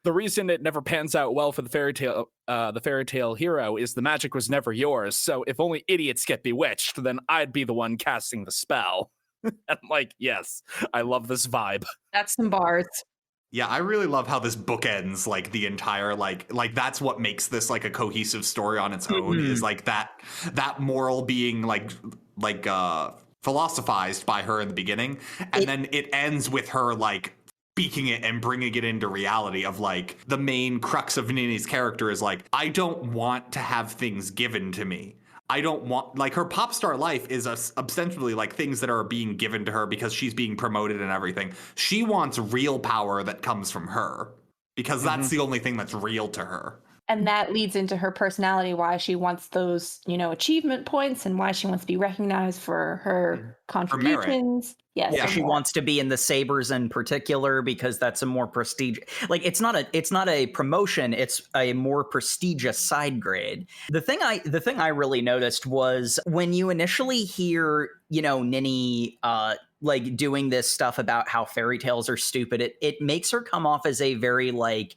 the reason it never pans out well for the fairy tale hero is the magic was never yours. So if only idiots get bewitched, then I'd be the one casting the spell. And I'm like, yes, I love this vibe. That's some bars. Yeah, I really love how this book ends, like the entire like that's what makes this like a cohesive story on its own, is like that moral being like philosophized by her in the beginning, and then it ends with her like speaking it and bringing it into reality of like the main crux of Ninny's character is like, I don't want to have things given to me. I don't want, like, her pop star life is ostensibly like things that are being given to her because she's being promoted and everything. She wants real power that comes from her, because that's the only thing that's real to her. And that leads into her personality, why she wants those, achievement points, and why she wants to be recognized for her contributions. Yes. Yeah, she wants to be in the Sabres in particular, because that's a more prestigious, like, it's not a promotion, it's a more prestigious side grade. The thing I really noticed was when you initially hear, Ninny like doing this stuff about how fairy tales are stupid, it makes her come off as a very like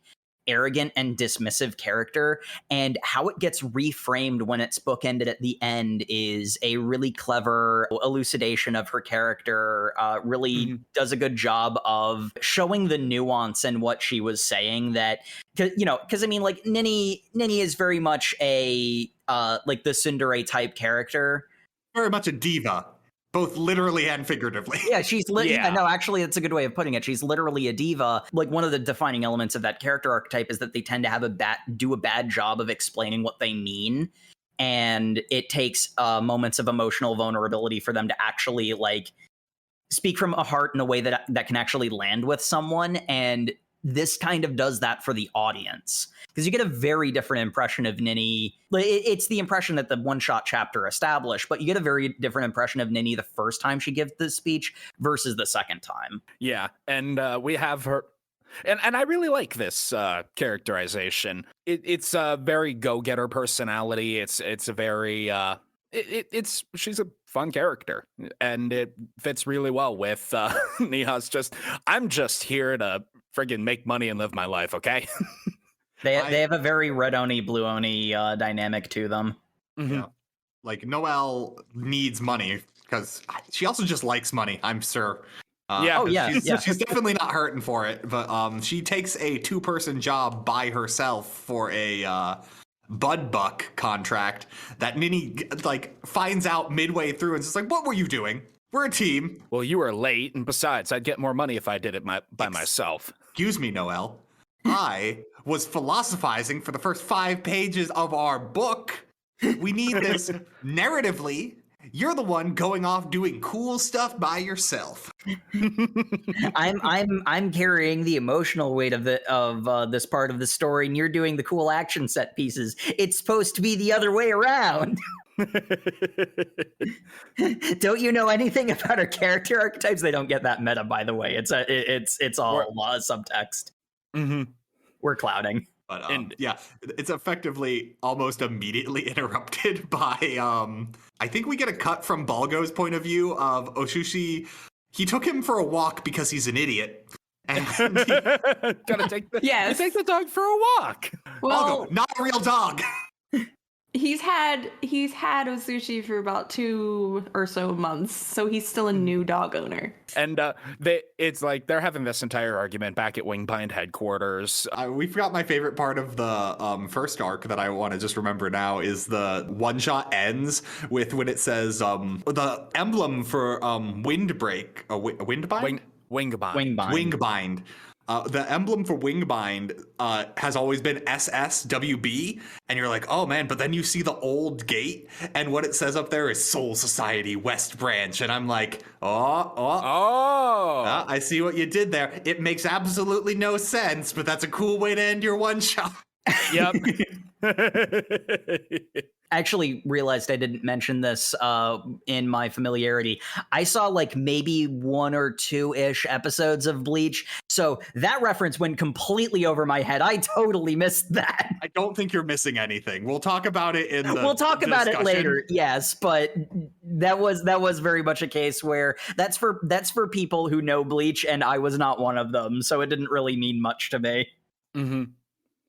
arrogant and dismissive character, and how it gets reframed when it's bookended at the end is a really clever elucidation of her character. Really does a good job of showing the nuance in what she was saying, that because I mean, like, Ninny is very much a like the tsundere type character, very much a diva, both literally and figuratively. Yeah, she's no, actually, that's a good way of putting it. She's literally a diva. Like, one of the defining elements of that character archetype is that they tend to have do a bad job of explaining what they mean, and it takes moments of emotional vulnerability for them to actually like speak from a heart in a way that can actually land with someone, and this kind of does that for the audience, because you get a very different impression of Ninny. It's the impression that the one-shot chapter established, but you get a very different impression of Ninny the first time she gives this speech versus the second time. Yeah, and we have her, and I really like this characterization. It's a very go-getter personality. It's a very she's a fun character, and it fits really well with Niha's I'm just here to friggin' make money and live my life, okay? They have a very red oni, blue oni dynamic to them. Mm-hmm. Yeah. Like, Noel needs money because she also just likes money, I'm sure. She's definitely not hurting for it, but she takes a 2-person job by herself for a Bud Buck contract that Ninny finds out midway through and is just like, what were you doing? We're a team. Well, you were late, and besides, I'd get more money if I did it by myself. Excuse me, Noel. I was philosophizing for the first 5 pages of our book. We need this narratively. You're the one going off doing cool stuff by yourself. I'm carrying the emotional weight of this part of the story, and you're doing the cool action set pieces. It's supposed to be the other way around. Don't you know anything about our character archetypes? They don't get that meta, by the way. It's all subtext. Mm-hmm. We're clouding. But yeah, it's effectively almost immediately interrupted by I think we get a cut from Balgo's point of view of Oshushi. He took him for a walk because he's an idiot. And gotta take the dog for a walk. Well, Balgo, not a real dog. He's had Osushi for about 2 or so months, so he's still a new dog owner. And it's like they're having this entire argument back at Wingbind headquarters. We forgot my favorite part of the first arc that I want to just remember now is the one-shot ends with when it says the emblem for Windbreak, Windbind? Wingbind. Wingbind. The emblem for Wingbind has always been SSWB, and you're like, oh man, but then you see the old gate, and what it says up there is Soul Society West Branch, and I'm like, I see what you did there. It makes absolutely no sense, but that's a cool way to end your one shot. Yep. I actually realized I didn't mention this in my familiarity. I saw maybe 1 or 2-ish episodes of Bleach, so that reference went completely over my head. I totally missed that. I don't think you're missing anything. We'll talk about it in the We'll talk discussion. about it later, yes, but that was very much a case where that's for people who know Bleach, and I was not one of them, so it didn't really mean much to me. Mm-hmm.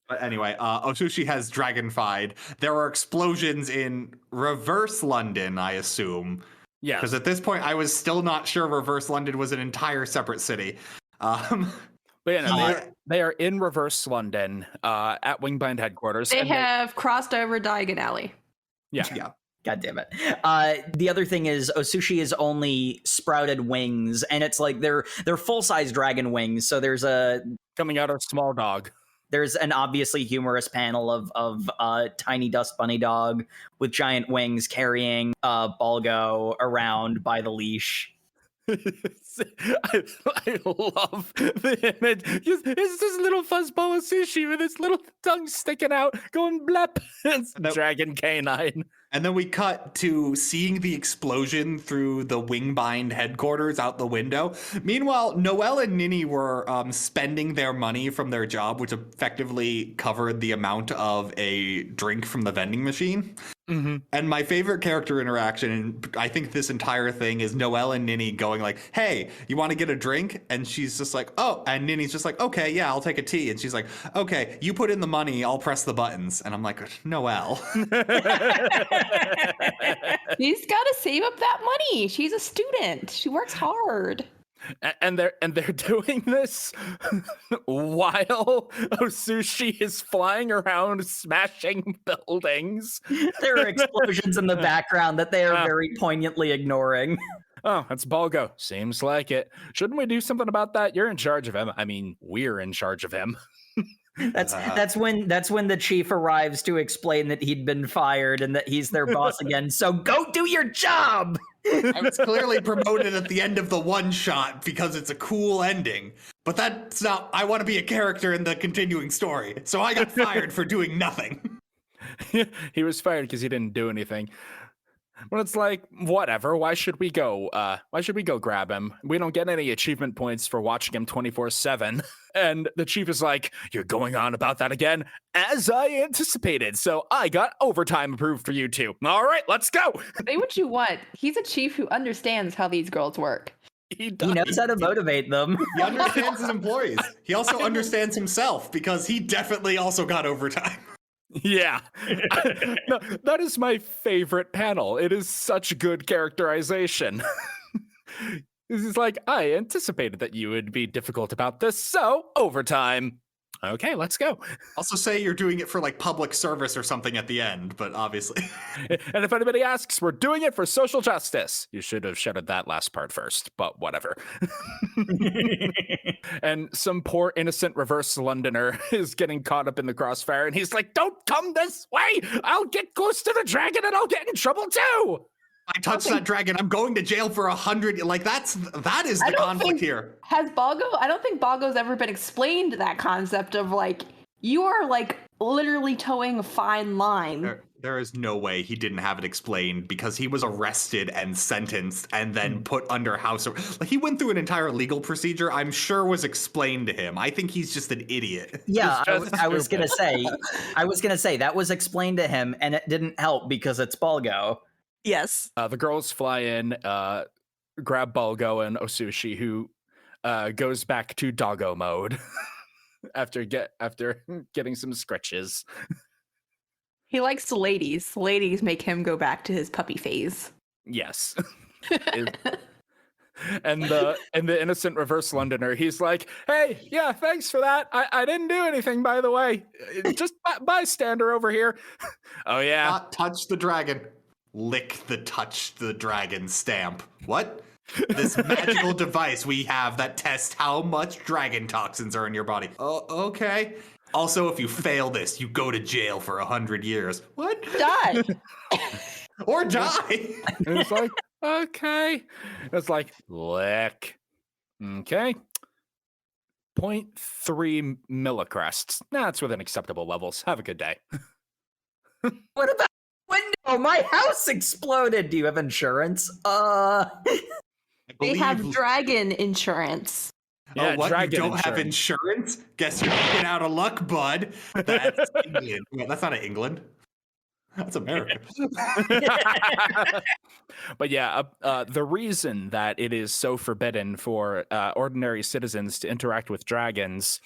But anyway, Osushi has dragonfied. There are explosions in reverse London, I assume. Yeah. Because at this point, I was still not sure reverse London was an entire separate city. But yeah, they are in reverse London at Wingbind headquarters. They have crossed over Diagon Alley. Yeah. God damn it. The other thing is Osushi is only sprouted wings, and it's they're full-size dragon wings. So there's coming out of small dog. There's an obviously humorous panel of tiny dust bunny dog with giant wings carrying Balgo around by the leash. I love the image. It's this little fuzzball of sushi with its little tongue sticking out, going blep. It's dragon canine. And then we cut to seeing the explosion through the Wingbind headquarters out the window. Meanwhile, Noel and Ninny were spending their money from their job, which effectively covered the amount of a drink from the vending machine. Mm-hmm. And my favorite character interaction, and I think this entire thing, is Noel and Ninny going like, hey, you want to get a drink? And she's just like, oh, and Ninny's just like, okay, yeah, I'll take a tea. And she's like, okay, you put in the money, I'll press the buttons. And I'm like, Noel. She's got to save up that money. She's a student. She works hard. And they're doing this while Osushi is flying around smashing buildings. There are explosions in the background that they are very poignantly ignoring. Oh, that's Balgo. Seems like it. Shouldn't we do something about that? You're in charge of him. I mean, we're in charge of him. That's when the chief arrives to explain that he'd been fired and that he's their boss again. So go do your job. I was clearly promoted at the end of the one shot because it's a cool ending. But that's not, I want to be a character in the continuing story. So I got fired for doing nothing. He was fired because he didn't do anything. Well, it's like, whatever. Why should we go? Why should we go grab him? We don't get any achievement points for watching him 24/7. And the chief is like, "You're going on about that again, as I anticipated. So I got overtime approved for you two. All right, let's go." Say what you want. He's a chief who understands how these girls work. He knows how to motivate them. He understands his employees. He also understands himself because he definitely also got overtime. Yeah. No, that is my favorite panel. It is such good characterization. This is like, I anticipated that you would be difficult about this, so overtime. Okay, let's go. Also say you're doing it for like public service or something at the end, but obviously. And if anybody asks, we're doing it for social justice. You should have shouted that last part first, but whatever. And some poor innocent reverse Londoner is getting caught up in the crossfire, and he's like, "Don't come this way! I'll get close to the dragon and I'll get in trouble too!" I touched that dragon. I'm going to jail for 100. Like that is the conflict here. Has Balgo? I don't think Balgo's ever been explained that concept of like you are like literally towing a fine line. There is no way he didn't have it explained because he was arrested and sentenced and then put under house arrest. Like he went through an entire legal procedure. I'm sure was explained to him. I think he's just an idiot. Yeah, I was gonna say that was explained to him, and it didn't help because it's Balgo. Yes. The girls fly in, grab Balgo and Osushi, who goes back to doggo mode after getting some scratches. He likes the ladies. The ladies make him go back to his puppy phase. Yes. And the innocent reverse Londoner, he's like, "Hey, yeah, thanks for that. I didn't do anything, by the way. Just bystander over here." Oh yeah. Not touch the dragon. Lick the touch the dragon stamp. What? This magical device we have that tests how much dragon toxins are in your body. Oh, okay. Also, if you fail this, you go to jail for 100 years. What? Die. Or die. And it's like, okay. It's like, lick. Okay. 0.3 millicrests. That's within acceptable levels. Have a good day. What about window? My house exploded. Do you have insurance? They have dragon insurance. Yeah, oh, what? dragon You don't have insurance. insurance? Guess you're getting out of luck, bud. That's England. Well, that's not England. That's America. But yeah, the reason that it is so forbidden for ordinary citizens to interact with dragons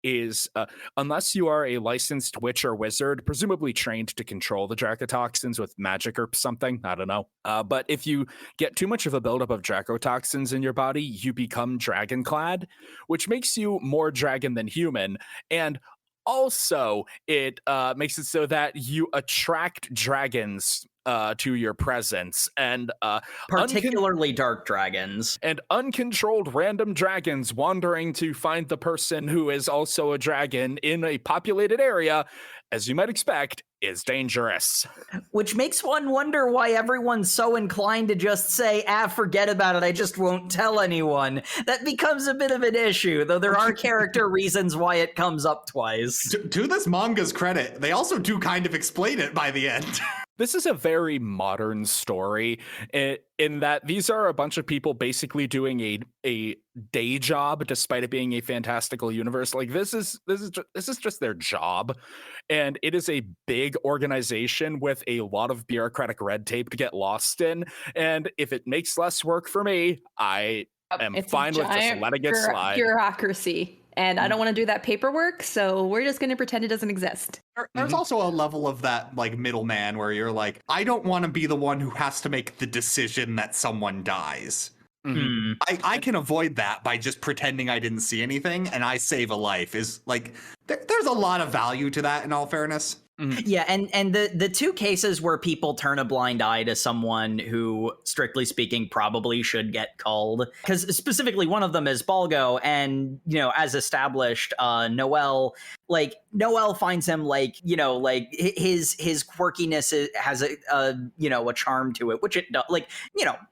is unless you are a licensed witch or wizard, presumably trained to control the dracotoxins with magic or something. I don't know. But if you get too much of a buildup of dracotoxins in your body, you become dragon-clad, which makes you more dragon than human. And also, it makes it so that you attract dragons to your presence, and particularly dark dragons and uncontrolled random dragons wandering to find the person who is also a dragon in a populated area, as you might expect, is dangerous. Which makes one wonder why everyone's so inclined to just say, forget about it, I just won't tell anyone. That becomes a bit of an issue, though there are character reasons why it comes up twice. To this manga's credit, they also do kind of explain it by the end. This is a very modern story in that these are a bunch of people basically doing a day job despite it being a fantastical universe. Like this is just their job, and it is a big organization with a lot of bureaucratic red tape to get lost in. And if it makes less work for me, I am fine with just letting it slide. Bureaucracy. And I don't want to do that paperwork, so we're just going to pretend it doesn't exist. There's also a level of that, like, middleman where you're like, I don't want to be the one who has to make the decision that someone dies. Mm-hmm. I can avoid that by just pretending I didn't see anything, and I save a life. Is like, there's a lot of value to that, in all fairness. Yeah, and the two cases where people turn a blind eye to someone who, strictly speaking, probably should get culled, because specifically one of them is Balgo, and as established, Noel finds him his quirkiness has a charm to it, which it does.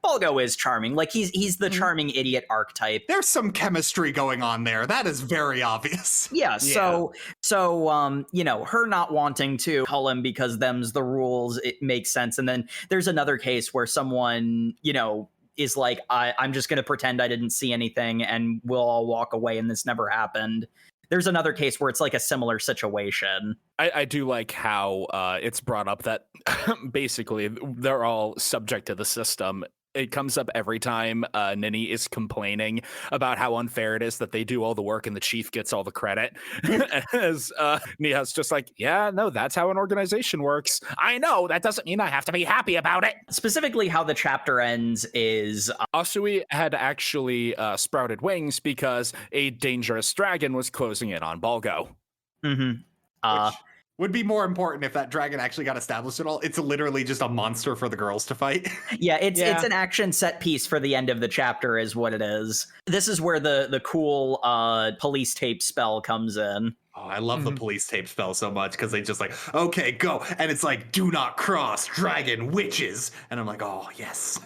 Balgo is charming. He's the charming idiot archetype. There's some chemistry going on there. That is very obvious. Yeah. So her not wanting to cull him because them's the rules, it makes sense. And then there's another case where someone, is like, I'm just going to pretend I didn't see anything and we'll all walk away and this never happened. There's another case where it's like a similar situation. I do like how it's brought up that basically they're all subject to the system. It comes up every time Ninny is complaining about how unfair it is that they do all the work and the chief gets all the credit. As Niha's just like, yeah, no, that's how an organization works. I know, that doesn't mean I have to be happy about it. Specifically, how the chapter ends is... Asui had actually sprouted wings because a dangerous dragon was closing in on Balgo. Mm-hmm. Which would be more important if that dragon actually got established at all. It's literally just a monster for the girls to fight. Yeah, it's an action set piece for the end of the chapter is what it is. This is where the cool police tape spell comes in. Oh, I love the police tape spell so much because they just like, okay, go. And it's like, do not cross, dragon, witches. And I'm like, oh, yes.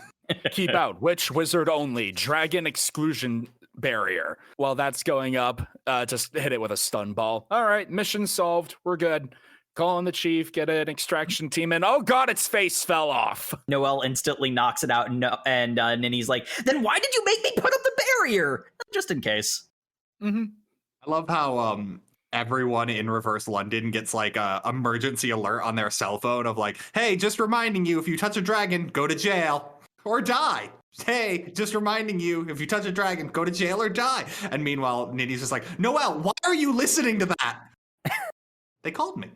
Keep out, witch, wizard only, dragon exclusion barrier. While that's going up, just hit it with a stun ball. All right, mission solved. We're good. Call on the chief, get an extraction team in. Oh god, its face fell off. Noel instantly knocks it out, and Ninny's like, then why did you make me put up the barrier? Just in case. Mm-hmm. I love how everyone in Reverse London gets like a emergency alert on their cell phone of like, hey, just reminding you, if you touch a dragon, go to jail or die. Hey, just reminding you, if you touch a dragon, go to jail or die. And meanwhile, Ninny's just like, Noel, why are you listening to that? They called me.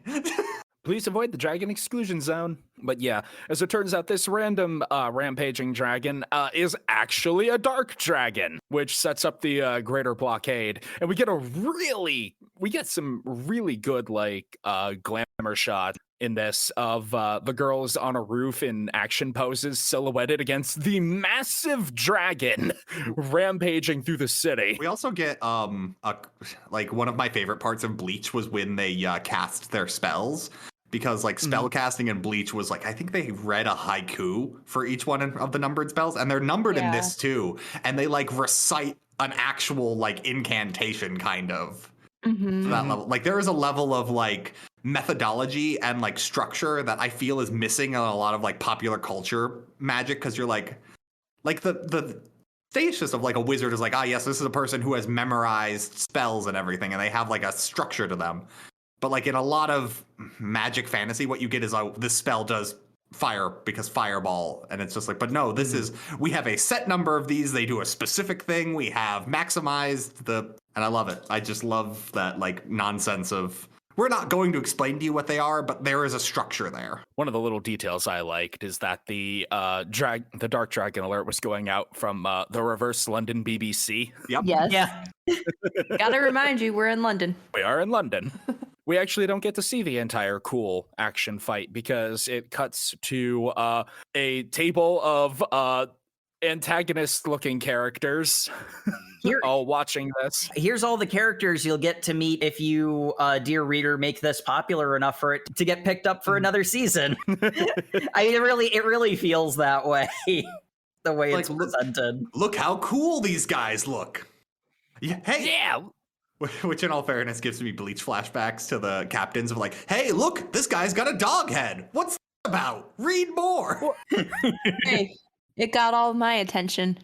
Please avoid the dragon exclusion zone. But yeah, as it turns out, this random rampaging dragon is actually a dark dragon, which sets up the greater blockade. And we get some really good glamour shot in this of the girls on a roof in action poses silhouetted against the massive dragon rampaging through the city. We also get one of my favorite parts of Bleach was when they cast their spells, because spell casting in Bleach was I think they read a haiku for each one of the numbered spells, and they're numbered in this too, and they recite an actual incantation kind of. Mm-hmm. To that level. There is a level of methodology and structure that I feel is missing in a lot of popular culture magic, because you're the status of a wizard is yes, this is a person who has memorized spells and everything, and they have a structure to them. But in a lot of magic fantasy, what you get is this spell does fire because fireball, and it's just but no, this is, we have a set number of these, they do a specific thing, we have maximized and I love it. I just love that nonsense of, we're not going to explain to you what they are, but there is a structure there. One of the little details I liked is that the Dark Dragon alert was going out from the Reverse London BBC. Yep. Yes. Yeah. Gotta remind you, we're in London. We are in London. We actually don't get to see the entire cool action fight because it cuts to a table of antagonist-looking characters. All watching this. Here's all the characters you'll get to meet if you, dear reader, make this popular enough for it to get picked up for another season. I mean, it really feels that way. The way it's presented. Look how cool these guys look. Yeah. Hey. Yeah. Which, in all fairness, gives me Bleach flashbacks to the captains of hey, look, this guy's got a dog head. What's that about? Read more. Hey, it got all of my attention.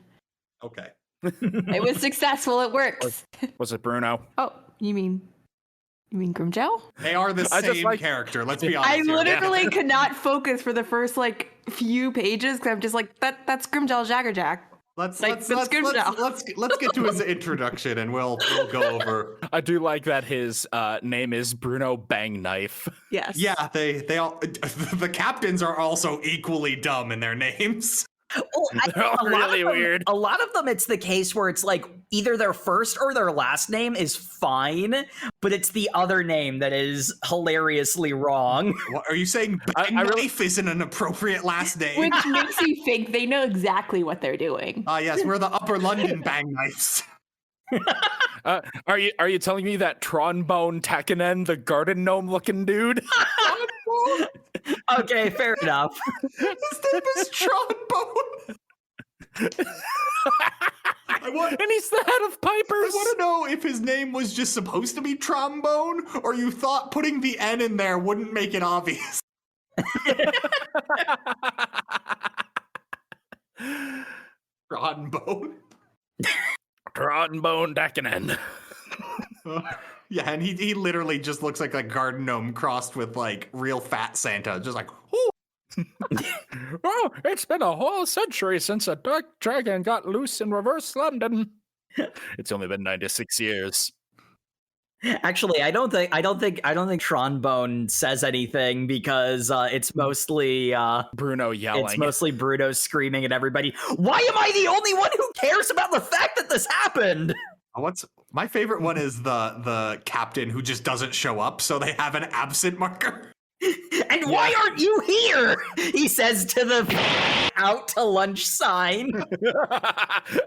Okay. It was successful. It works. Was it Bruno? Oh, you mean Grimgel? They are the same character. Let's be honest. I literally could not focus for the first few pages because I'm just that's Grimgel Jaggerjack. Let's get to his introduction and we'll go over. I do like that his name is Bruno Bang Knife. Yes. Yeah, they all the captains are also equally dumb in their names. Well, They're all really weird. A lot of them, it's the case where it's like either their first or their last name is fine, but it's the other name that is hilariously wrong. What, are you saying Bang Knife isn't an appropriate last name? Which makes you think they know exactly what they're doing. Yes, we're the Upper London Bang Knives. Are you telling me that Tronbone Tekkanen, the garden gnome looking dude? Okay, fair enough. His name is Trombone. And he's the head of Pipers. I want to know if his name was just supposed to be Trombone, or you thought putting the N in there wouldn't make it obvious. Trombone. Tronbone Tekkanen. Yeah, and he literally just looks like a garden gnome crossed with like real fat Santa, just like, ooh. Oh, it's been a whole century since a dark dragon got loose in reverse London. It's only been 96 years. Actually, I don't think Tronbone says anything because it's mostly Bruno yelling. It's mostly Bruno screaming at everybody. Why am I the only one who cares about the fact that this happened? What's my favorite one is the captain who just doesn't show up, so they have an absent marker. And why aren't you here? He says to the out to lunch sign.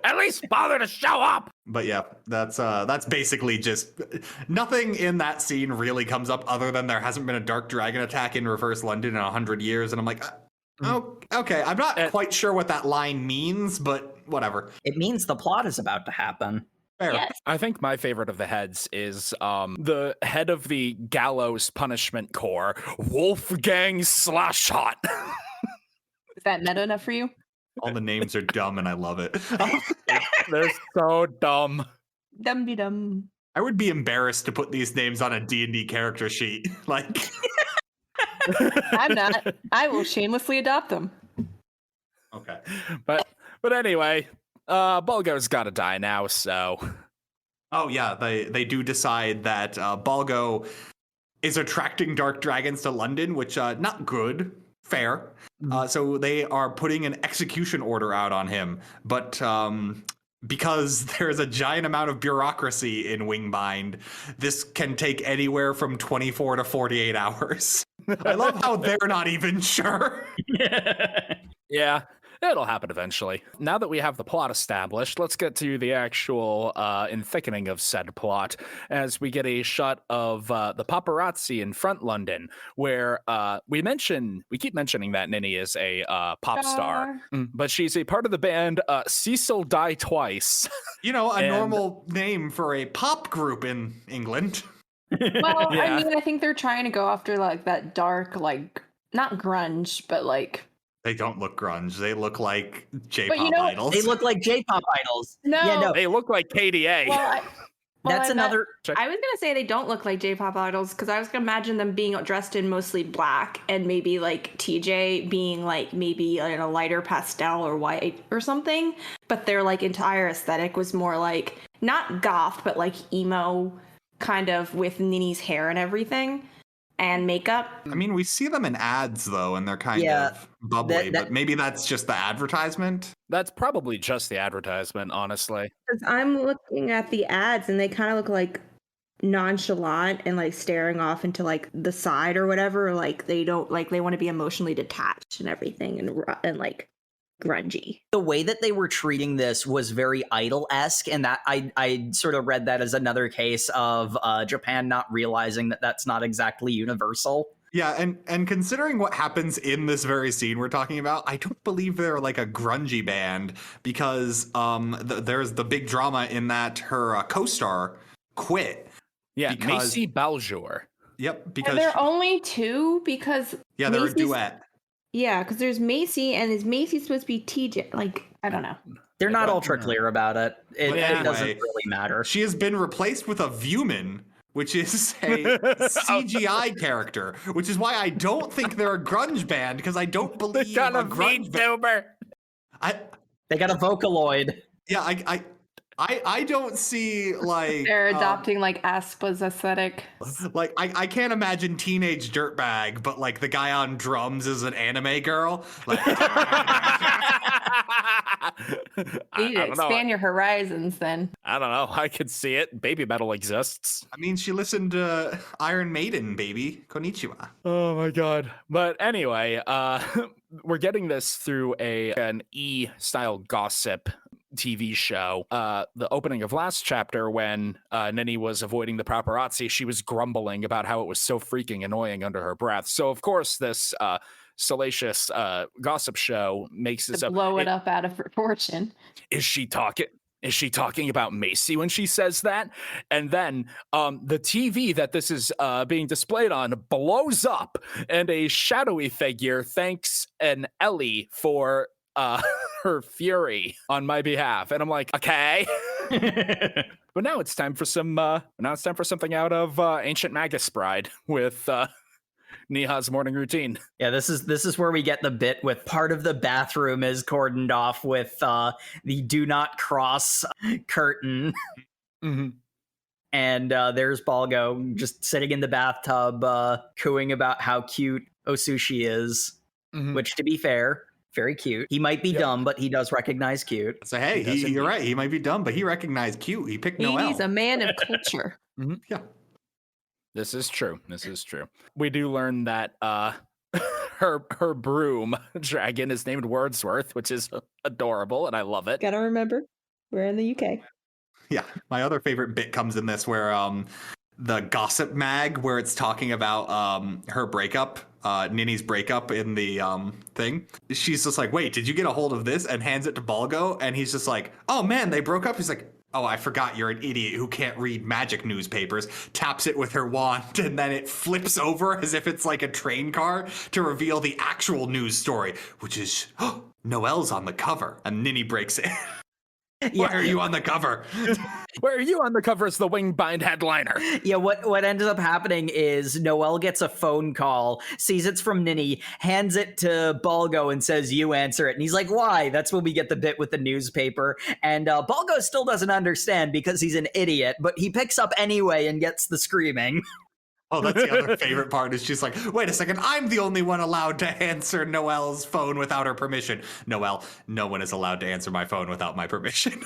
At least bother to show up. But yeah, that's basically just nothing in that scene really comes up other than there hasn't been a dark dragon attack in reverse London in 100 years, and I'm like, oh, okay, I'm not quite sure what that line means, but whatever. It means the plot is about to happen. Fair. Yes. I think my favorite of the heads is the head of the Gallows Punishment Corps, Wolfgang Slashot. Is that meta enough for you? All the names are dumb, and I love it. They're so dumb. Dum-de-dum. I would be embarrassed to put these names on a D&D character sheet. Like, I'm not. I will shamelessly adopt them. okay. But anyway, Balgo's got to die now, so. Oh yeah, they do decide that Balgo is attracting dark dragons to London, which not good. Fair. So they are putting an execution order out on him, but because there's a giant amount of bureaucracy in Wingbind, this can take anywhere from 24 to 48 hours. I love how they're not even sure. Yeah, it'll happen eventually. Now that we have the plot established, let's get to the actual thickening of said plot as we get a shot of the paparazzi in front London, where we keep mentioning that Ninny is a pop star, but she's a part of the band Cecil Die Twice. You know, a normal name for a pop group in England. Well, Yeah. I mean, I think they're trying to go after like that dark, like not grunge, but like They don't look grunge. They look like J-pop you know, idols. They look like J-pop idols. no. Yeah, no. They look like KDA. Well, That's another. I was gonna say they don't look like J-pop idols because I was gonna imagine them being dressed in mostly black and maybe like TJ being like maybe in a lighter pastel or white or something. But their like entire aesthetic was more like not goth but like emo, kind of with Ninny's hair and everything and makeup. I mean, we see them in ads though, and they're kind of bubbly. But maybe that's just the advertisement. That's probably just the advertisement, honestly. Because I'm looking at the ads and they kind of look like nonchalant and like staring off into like the side or whatever. Like they don't like they want to be emotionally detached and everything and like grungy. The way that they were treating this was very idol-esque, and that I sort of read that as another case of Japan not realizing that that's not exactly universal. Yeah, and considering what happens in this very scene we're talking about, I don't believe they're like a grungy band because there's the big drama in that her co-star quit. Yeah, because, Macy Baljour. Yep, because And they're only two because they're a Macy's- duet. Yeah, because there's Macy and is Macy supposed to be TJ? Like, I don't know. They're not ultra clear about it. It Anyway, doesn't really matter. She has been replaced with a Vuman, which is a CGI character, which is why I don't think they're a grunge band, because I don't believe Got a a grunge band. VTuber. They got a Vocaloid. Yeah, I don't see like They're adopting like Aspa's aesthetic. like I can't imagine teenage dirtbag, but like the guy on drums is an anime girl. Like, You need to expand your horizons then. I don't know. I could see it. Baby metal exists. I mean, she listened to Iron Maiden, baby. Konnichiwa. Oh my god. But anyway, we're getting this through an E-style gossip TV show. The opening of last chapter, when Ninny was avoiding the paparazzi, she was grumbling about how it was so freaking annoying under her breath. So of course this salacious gossip show makes this To blow it up out of proportion. Is she talking about Macy when she says that? And then the TV that this is being displayed on blows up, and a shadowy figure thanks an Ellie for her fury on my behalf. And I'm like, okay. But now it's time for something out of Ancient Magus Bride with Niha's morning routine. Yeah, this is where we get the bit with part of the bathroom is cordoned off with the do not cross curtain. Mm-hmm. And there's Balgo just sitting in the bathtub cooing about how cute Osushi is, which, to be fair, very cute. He might be dumb, but he does recognize cute. So hey, you're right. He might be dumb, but he recognized cute. He picked Noel. He's a man of culture. Yeah. This is true. We do learn that her broom dragon is named Wordsworth, which is adorable, and I love it. Gotta remember, we're in the UK. Yeah, my other favorite bit comes in this where the gossip mag, where it's talking about her breakup, Ninny's breakup in the thing. She's just like, wait, did you get a hold of this? And hands it to Balgo, and he's just like, oh man, they broke up. He's like, oh, I forgot you're an idiot who can't read magic newspapers. Taps it with her wand, and then it flips over as if it's like a train car to reveal the actual news story, which is, oh, Noel's on the cover. And Ninny breaks in. Why are you on the cover? Where are you on the cover as the Wingbind headliner? Yeah, what ends up happening is Noel gets a phone call, sees it's from Ninny, hands it to Balgo and says, you answer it. And he's like, why? That's when we get the bit with the newspaper. And Balgo still doesn't understand because he's an idiot, but he picks up anyway and gets the screaming. Oh, that's the other favorite part, is she's like, wait a second, I'm the only one allowed to answer Noel's phone without her permission. Noel, no one is allowed to answer my phone without my permission.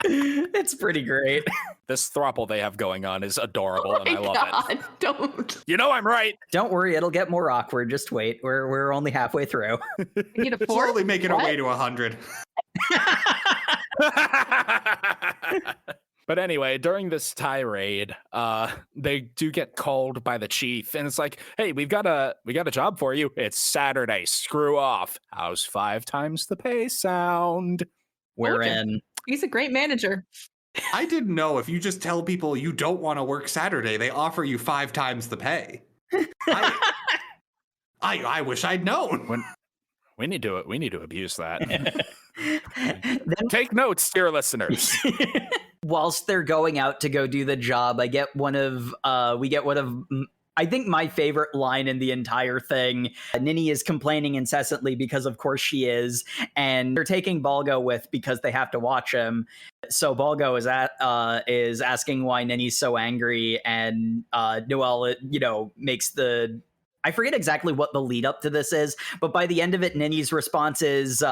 It's pretty great. This throuple they have going on is adorable, and I love it. Don't. You know I'm right. Don't worry, it'll get more awkward. Just wait. We're only halfway through. You need a It's fourth? slowly making our way to 100. But anyway, during this tirade, they do get called by the chief, and it's like, hey, we got a job for you. It's Saturday. Screw off. How's 5 times the pay sound? We're Okay. in. He's a great manager. I didn't know if you just tell people you don't want to work Saturday, they offer you 5 times the pay. I wish I'd known. We need to abuse that. Then, Take notes, dear listeners. whilst they're going out to go do the job, we get one of I think my favorite line in the entire thing. Ninny is complaining incessantly because of course she is, and they're taking Balgo with because they have to watch him. So Balgo is asking why Ninny's so angry, and Noel, makes the, I forget exactly what the lead up to this is, but by the end of it, Ninny's response is,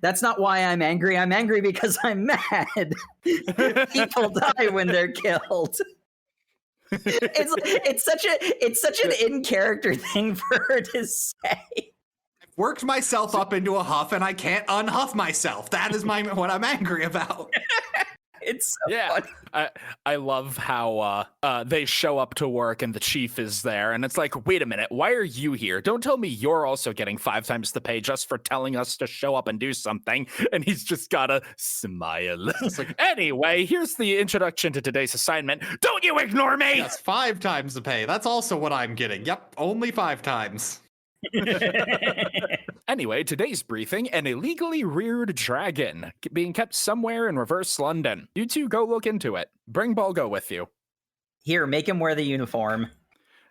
that's not why I'm angry. I'm angry because I'm mad. People die when they're killed. It's such an in character thing for her to say. I've worked myself up into a huff and I can't unhuff myself. That is what I'm angry about. It's so fun. I love how they show up to work and the chief is there, and it's like, wait a minute, why are you here? Don't tell me you're also getting 5 times the pay just for telling us to show up and do something. And he's just gotta smile. It's like, anyway, here's the introduction to today's assignment. Don't you ignore me! That's 5 times the pay. That's also what I'm getting. Yep, only 5 times. Anyway, today's briefing, an illegally reared dragon being kept somewhere in reverse London. You two go look into it. Bring Balgo with you. Here, make him wear the uniform.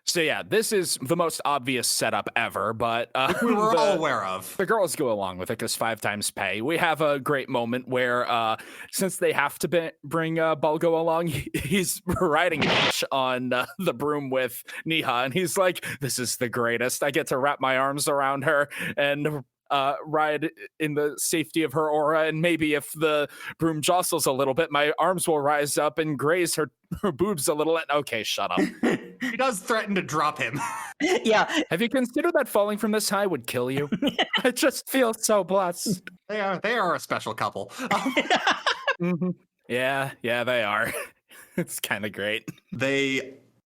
So yeah, this is the most obvious setup ever, but We were all aware of. the girls go along with it because 5 times pay. We have a great moment where, since they have to bring Balgo along, he's riding on the broom with Niha, and he's like, "This is the greatest. I get to wrap my arms around her and ride in the safety of her aura, and maybe if the broom jostles a little bit, my arms will rise up and graze her boobs a little." Okay, shut up. He does threaten to drop him. Yeah. Have you considered that falling from this high would kill you? I just feel so blessed. They are a special couple. Mm-hmm. Yeah, they are. It's kind of great. They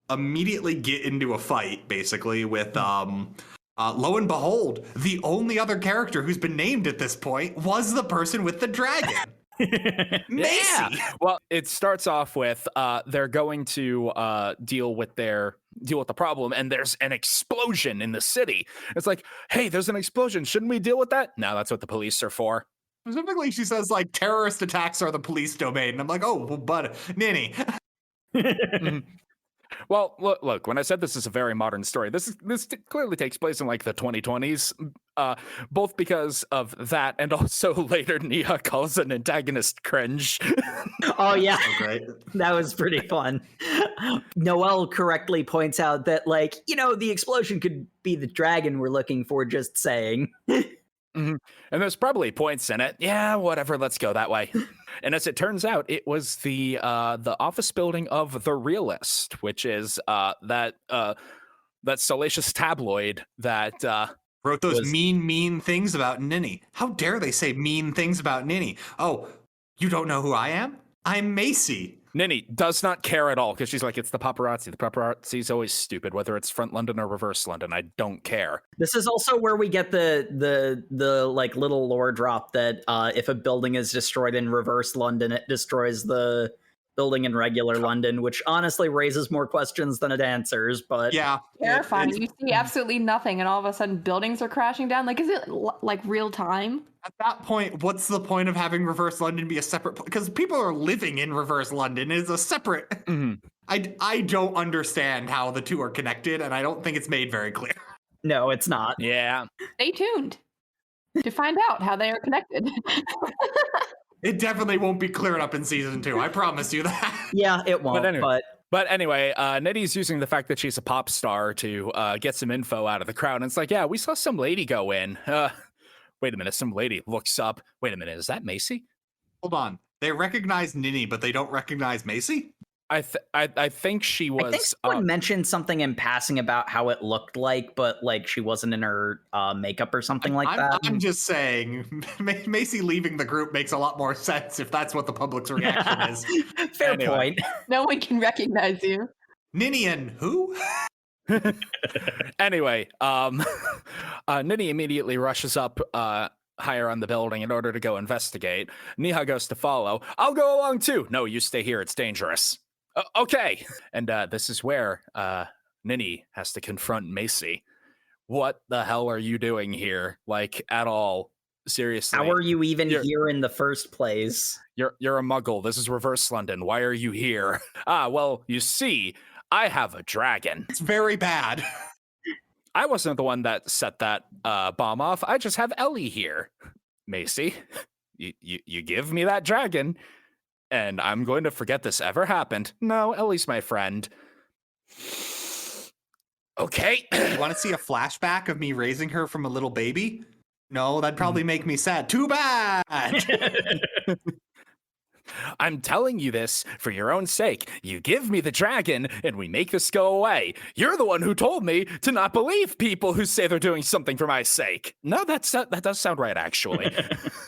immediately get into a fight, basically, with lo and behold, the only other character who's been named at this point was the person with the dragon. Macy. Yeah. Well, it starts off with they're going to deal with the problem, and there's an explosion in the city. It's like, hey, there's an explosion. Shouldn't we deal with that? No, that's what the police are for. Specifically, she says, like, terrorist attacks are the police domain. And I'm like, oh, well, but Ninny. Well, look, when I said this is a very modern story, this clearly takes place in like the 2020s, both because of that and also later Niha calls an antagonist cringe. Oh, yeah. So great. That was pretty fun. Noel correctly points out that, like, the explosion could be the dragon we're looking for, just saying. Mm-hmm. And there's probably points in it. Yeah, whatever, let's go that way. And as it turns out, it was the office building of The Realist, which is that salacious tabloid that wrote those mean things about Ninny. How dare they say mean things about Ninny? Oh, you don't know who I am? I'm Macy. Ninny does not care at all because she's like, it's the paparazzi. The paparazzi's always stupid, whether it's front London or reverse London. I don't care. This is also where we get the like little lore drop that if a building is destroyed in reverse London, it destroys the building in regular London, which honestly raises more questions than it answers. But yeah, terrifying. You see absolutely nothing, and all of a sudden buildings are crashing down. Like, is it like real time? At that point, what's the point of having reverse London be a separate? Because people are living in reverse London. It's a separate. Mm-hmm. I don't understand how the two are connected, and I don't think it's made very clear. No, it's not. Yeah. Stay tuned to find out how they are connected. It definitely won't be cleared up in season 2. I promise you that. Yeah, it won't. But anyway, Nitty's using the fact that she's a pop star to get some info out of the crowd. And it's like, yeah, we saw some lady go in. Wait a minute, some lady looks up. Wait a minute, is that Macy? Hold on. They recognize Ninny, but they don't recognize Macy? I think she was. I think someone mentioned something in passing about how it looked like, but like she wasn't in her makeup or something like that. I'm just saying, Macy leaving the group makes a lot more sense if that's what the public's reaction is. Fair point. No one can recognize you. Ninny and who? Anyway, Ninny immediately rushes up higher on the building in order to go investigate. Niha goes to follow. I'll go along too. No, you stay here. It's dangerous. Okay. And this is where Ninny has to confront Macy. What the hell are you doing here? Like, at all? Seriously. How are you even here in the first place? You're a muggle. This is reverse London. Why are you here? Well, you see, I have a dragon. It's very bad. I wasn't the one that set that bomb off. I just have Ellie here. Macy, you give me that dragon, and I'm going to forget this ever happened. No, Ellie's my friend. Okay. You want to see a flashback of me raising her from a little baby? No, that'd probably make me sad. Too bad! I'm telling you this for your own sake. You give me the dragon, and we make this go away. You're the one who told me to not believe people who say they're doing something for my sake. No, that does sound right, actually.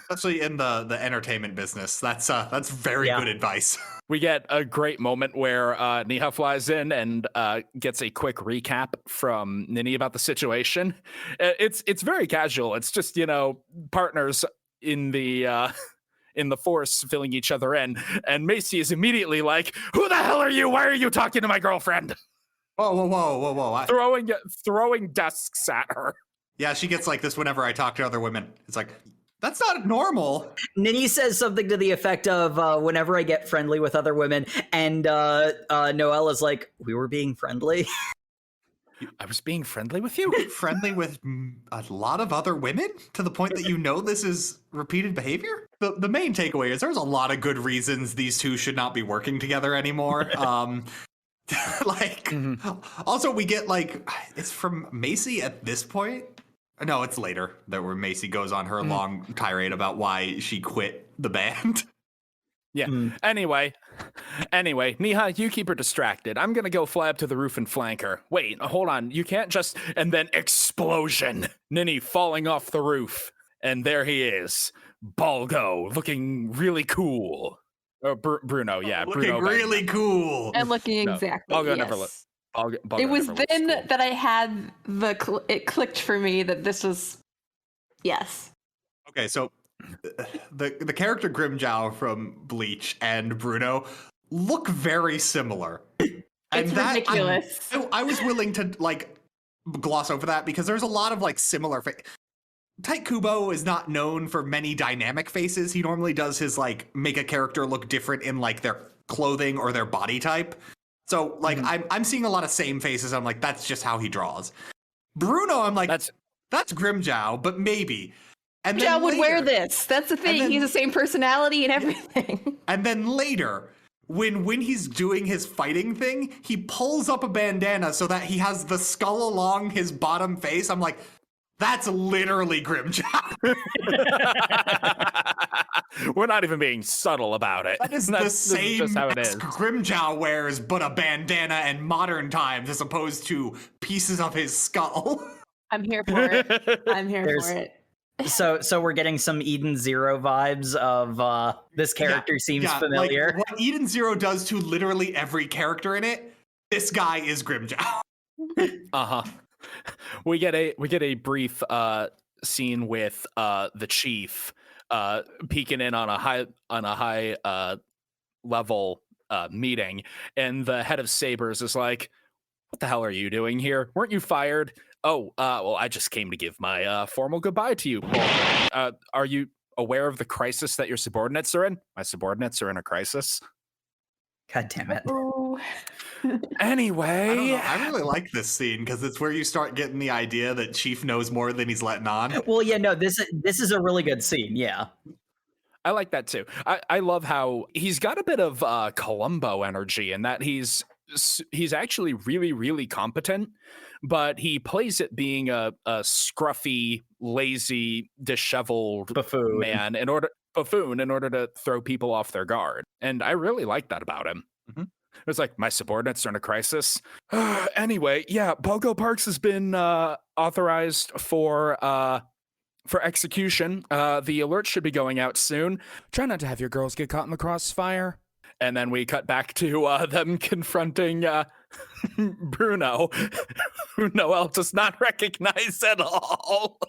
Especially in the entertainment business. That's very good advice. We get a great moment where Niha flies in and gets a quick recap from Ninny about the situation. It's very casual. It's just, partners in the force filling each other in, and Macy is immediately like, who the hell are you? Why are you talking to my girlfriend? Whoa. Throwing desks at her. Yeah, she gets like this whenever I talk to other women. It's like, that's not normal. Ninny says something to the effect of, whenever I get friendly with other women, and Noelle is like, we were being friendly. I was being friendly with you. Friendly with a lot of other women to the point that you know this is repeated behavior? The main takeaway is there's a lot of good reasons these two should not be working together anymore. Also we get it's from Macy at this point. No, it's later that where Macy goes on her long tirade about why she quit the band. Yeah. Anyway, Niha, you keep her distracted. I'm gonna go fly up to the roof and flank her. Wait, hold on. You can't just... And then explosion. Ninny falling off the roof. And there he is. Balgo, looking really cool. Bruno, yeah. Looking Bruno really cool. And looking exactly, Balgo yes. never looked. Balgo It was never then looks cool. that I had it clicked for me that this was... Yes. Okay, so the character Grimjow from Bleach and Bruno look very similar. And It's ridiculous. I was willing to gloss over that because there's a lot of similar Tite Kubo is not known for many dynamic faces. He normally does his make a character look different in their clothing or their body type. So I'm seeing a lot of same faces. I'm like, that's just how he draws. Bruno, I'm like, that's Grimjow, but maybe. And Grimjow would wear this. That's the thing. He's the same personality and everything. And then later, when he's doing his fighting thing, he pulls up a bandana so that he has the skull along his bottom face. I'm like, that's literally Grimjow. We're not even being subtle about it. That is the same just how it is. Grimjow wears, but a bandana in modern times as opposed to pieces of his skull. I'm here for it. I'm here for it. So we're getting some Eden Zero vibes of this character seems familiar. What Eden Zero does to literally every character in it, this guy is Grimjow. Uh-huh. We get a brief scene with the chief peeking in on a high level meeting, and the head of Sabers is like, "What the hell are you doing here? Weren't you fired?" "Oh, well, I just came to give my formal goodbye to you." "Are you aware of the crisis that your subordinates are in?" "My subordinates are in a crisis." God damn it. Oh. Anyway, I really like this scene because it's where you start getting the idea that Chief knows more than he's letting on. Well, yeah, no, this is a really good scene, yeah. I like that too. I love how he's got a bit of Columbo energy, and that he's actually really, really competent, but he plays it being a scruffy, lazy, disheveled man in order to throw people off their guard. And I really like that about him. Mm-hmm. It's like, my subordinates are in a crisis. Anyway, yeah, Balgo Parks has been authorized for execution. The alert should be going out soon. Try not to have your girls get caught in the crossfire. And then we cut back to them confronting Bruno, who Noel does not recognize at all.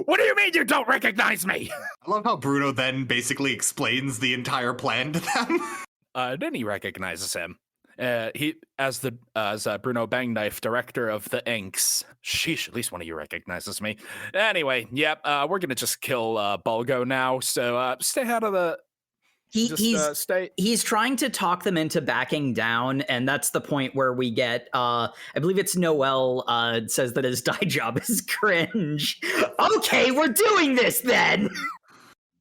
"What do you mean you don't recognize me?" I love how Bruno then basically explains the entire plan to them. Then he recognizes him. He as Bruno Bangknife, director of the Inks. Sheesh, at least one of you recognizes me. Anyway, yep, we're gonna just kill Balgo now. So stay out of the. He's trying to talk them into backing down, and that's the point where we get I believe it's Noel says that his dye job is cringe. Okay, we're doing this then.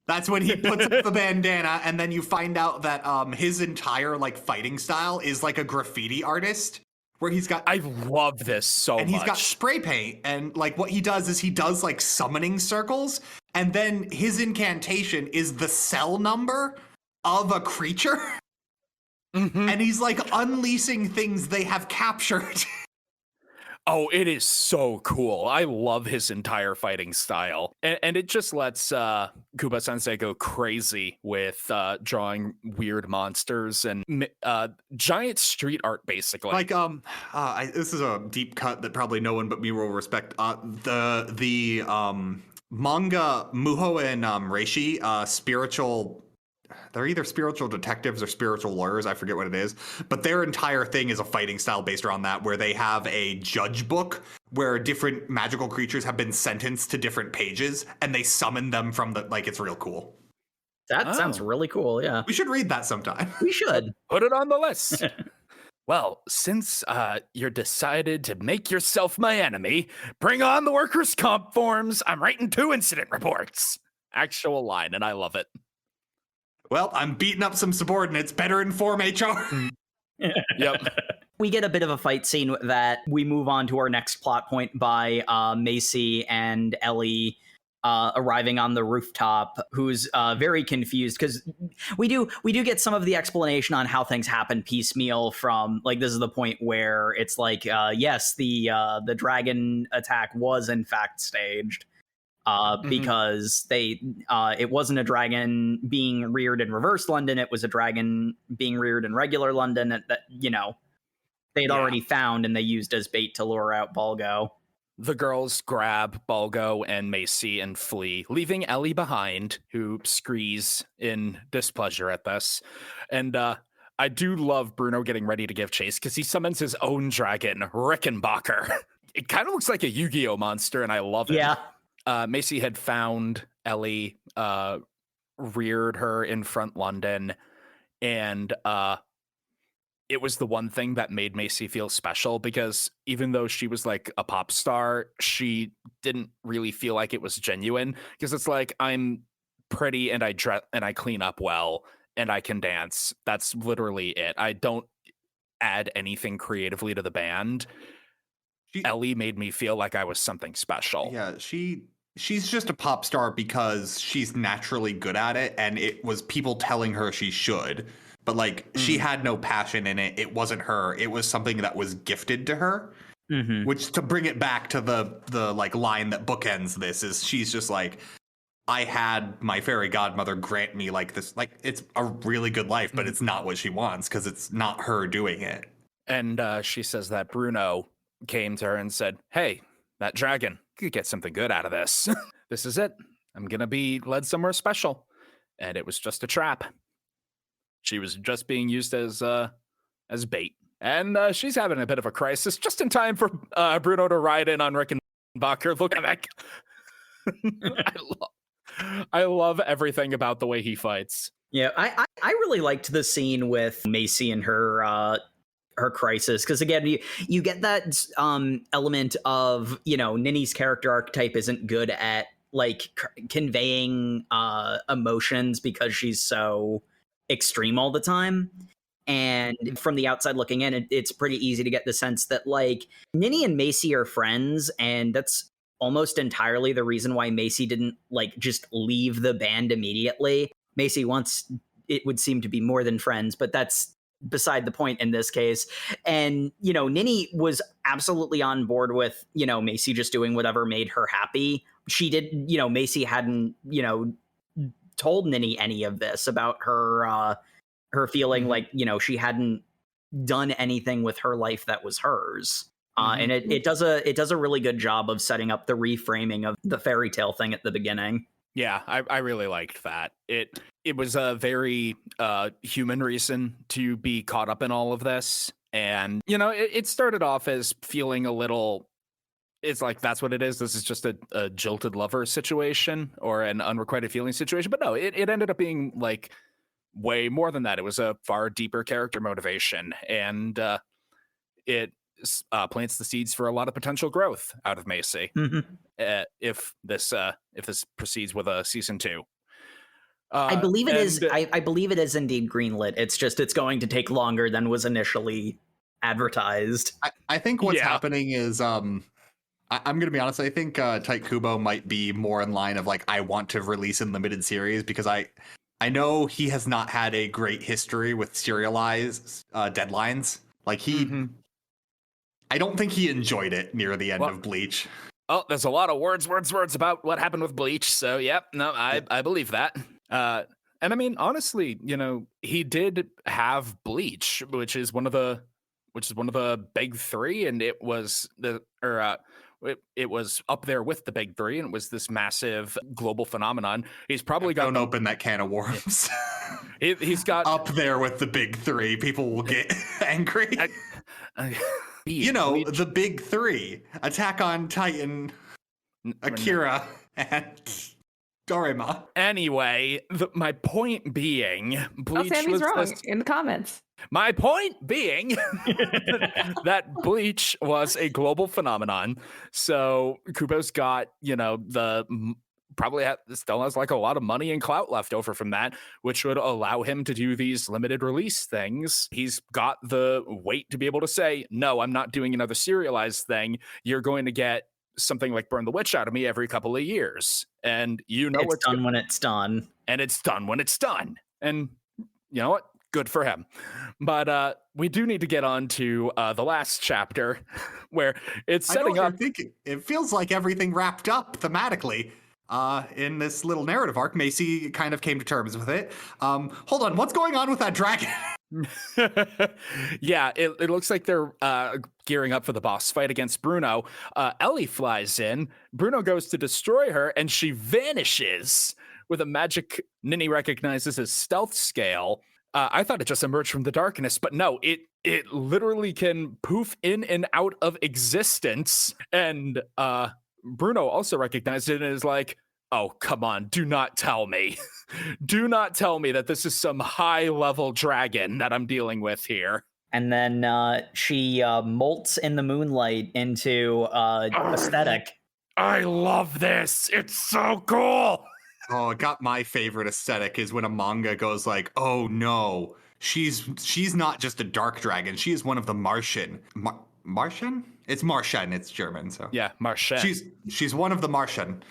That's when he puts up the bandana, and then you find out that his entire fighting style is like a graffiti artist, where he's got. I love this so much. And he's got spray paint, and what he does is he does summoning circles, and then his incantation is the cell number of a creature, and he's unleashing things they have captured. Oh, it is so cool. I love his entire fighting style. And it just lets Kuba Sensei go crazy with drawing weird monsters and giant street art, basically. This is a deep cut that probably no one but me will respect. The manga Muho and Reishi, spiritual... They're either spiritual detectives or spiritual lawyers. I forget what it is. But their entire thing is a fighting style based around that, where they have a judge book where different magical creatures have been sentenced to different pages, and they summon them from the... it's real cool. That sounds really cool, yeah. We should read that sometime. We should. Put it on the list. Well, since you're decided to make yourself my enemy, bring on the workers' comp forms. I'm writing 2 incident reports. Actual line, and I love it. Well, I'm beating up some subordinates. Better inform HR. Yep. We get a bit of a fight scene that we move on to our next plot point by Macy and Ellie arriving on the rooftop, who's very confused because we do get some of the explanation on how things happen piecemeal from like this is the point where it's like yes, the dragon attack was in fact staged. Because it wasn't a dragon being reared in reverse London, it was a dragon being reared in regular London that they'd already found and they used as bait to lure out Balgo. The girls grab Balgo and Macy and flee, leaving Ellie behind, who screes in displeasure at this. And I do love Bruno getting ready to give chase because he summons his own dragon, Rickenbacker. It kind of looks like a Yu-Gi-Oh monster, and I love it. Yeah. Macy had found Ellie, reared her in front London, and it was the one thing that made Macy feel special because even though she was like a pop star, she didn't really feel like it was genuine because it's like, I'm pretty and I dress and I clean up well and I can dance. That's literally it. I don't add anything creatively to the band. Ellie made me feel like I was something special. Yeah, she's just a pop star because she's naturally good at it and it was people telling her she should. But like she had no passion in it. It wasn't her. It was something that was gifted to her. Mm-hmm. Which, to bring it back to the like line that bookends this, is she's just like, I had my fairy godmother grant me like this, like it's a really good life, but it's not what she wants because it's not her doing it. And she says that Bruno came to her and said, "Hey, that dragon, you could get something good out of this. This is it. I'm gonna be led somewhere special." And it was just a trap. She was just being used as bait. And she's having a bit of a crisis just in time for Bruno to ride in on Rickenbacker. Look at that. I love everything about the way he fights. Yeah, I really liked the scene with Macy and her crisis because again you get that element of Ninny's character archetype isn't good at like conveying emotions because she's so extreme all the time, and from the outside looking in it's pretty easy to get the sense that like Ninny and Macy are friends, and that's almost entirely the reason why Macy didn't like just leave the band immediately. Macy wants, it would seem, to be more than friends, but that's beside the point in this case. And Ninny was absolutely on board with Macy just doing whatever made her happy. She did, Macy hadn't told Ninny any of this about her feeling like she hadn't done anything with her life that was hers. And it does a really good job of setting up the reframing of the fairy tale thing at the beginning. Yeah, I really liked that. It was a very human reason to be caught up in all of this. And, it started off as feeling a little, it's like, that's what it is. This is just a jilted lover situation or an unrequited feeling situation. But no, it ended up being like way more than that. It was a far deeper character motivation. And it plants the seeds for a lot of potential growth out of Macy. If this proceeds with a season 2. I believe it is. I believe it is indeed greenlit. It's just it's going to take longer than was initially advertised. I think what's happening is I'm going to be honest. I think Tite Kubo might be more in line of like, I want to release in limited series because I know he has not had a great history with serialized deadlines. Like I don't think he enjoyed it near the end of Bleach. Oh, there's a lot of words about what happened with Bleach. So, I believe that. And I mean, honestly, he did have Bleach, which is one of the big 3, and it was it was up there with the big 3, and it was this massive global phenomenon. He's probably got don't open that can of worms. He's got up there with the big 3. People will get angry. The big 3: Attack on Titan, Akira, and Dorema. Anyway, my point being, Bleach Sammy's was wrong in the comments. My point being that Bleach was a global phenomenon. So Kubo's got, still has like a lot of money and clout left over from that, which would allow him to do these limited release things. He's got the weight to be able to say, no, I'm not doing another serialized thing. You're going to get something like Burn the Witch out of me every couple of years. And it's done when it's done. And it's done when it's done. And you know what? Good for him. But we do need to get on to the last chapter where it's setting up. It feels like everything wrapped up thematically. In this little narrative arc, Macy kind of came to terms with it. Hold on, what's going on with that dragon? Yeah, it looks like they're gearing up for the boss fight against Bruno. Ellie flies in. Bruno goes to destroy her, and she vanishes with a magic Ninny recognizes as stealth scale. I thought it just emerged from the darkness, but no, it literally can poof in and out of existence. And Bruno also recognized it and is like, oh, come on, do not tell me. Do not tell me that this is some high-level dragon that I'm dealing with here. And then she molts in the moonlight into aesthetic. I love this. It's so cool. Oh, it got my favorite aesthetic is when a manga goes like, oh no, she's not just a dark dragon. She is one of the Martian. Martian? It's Martian. It's German. So yeah, Martian. She's one of the Martian.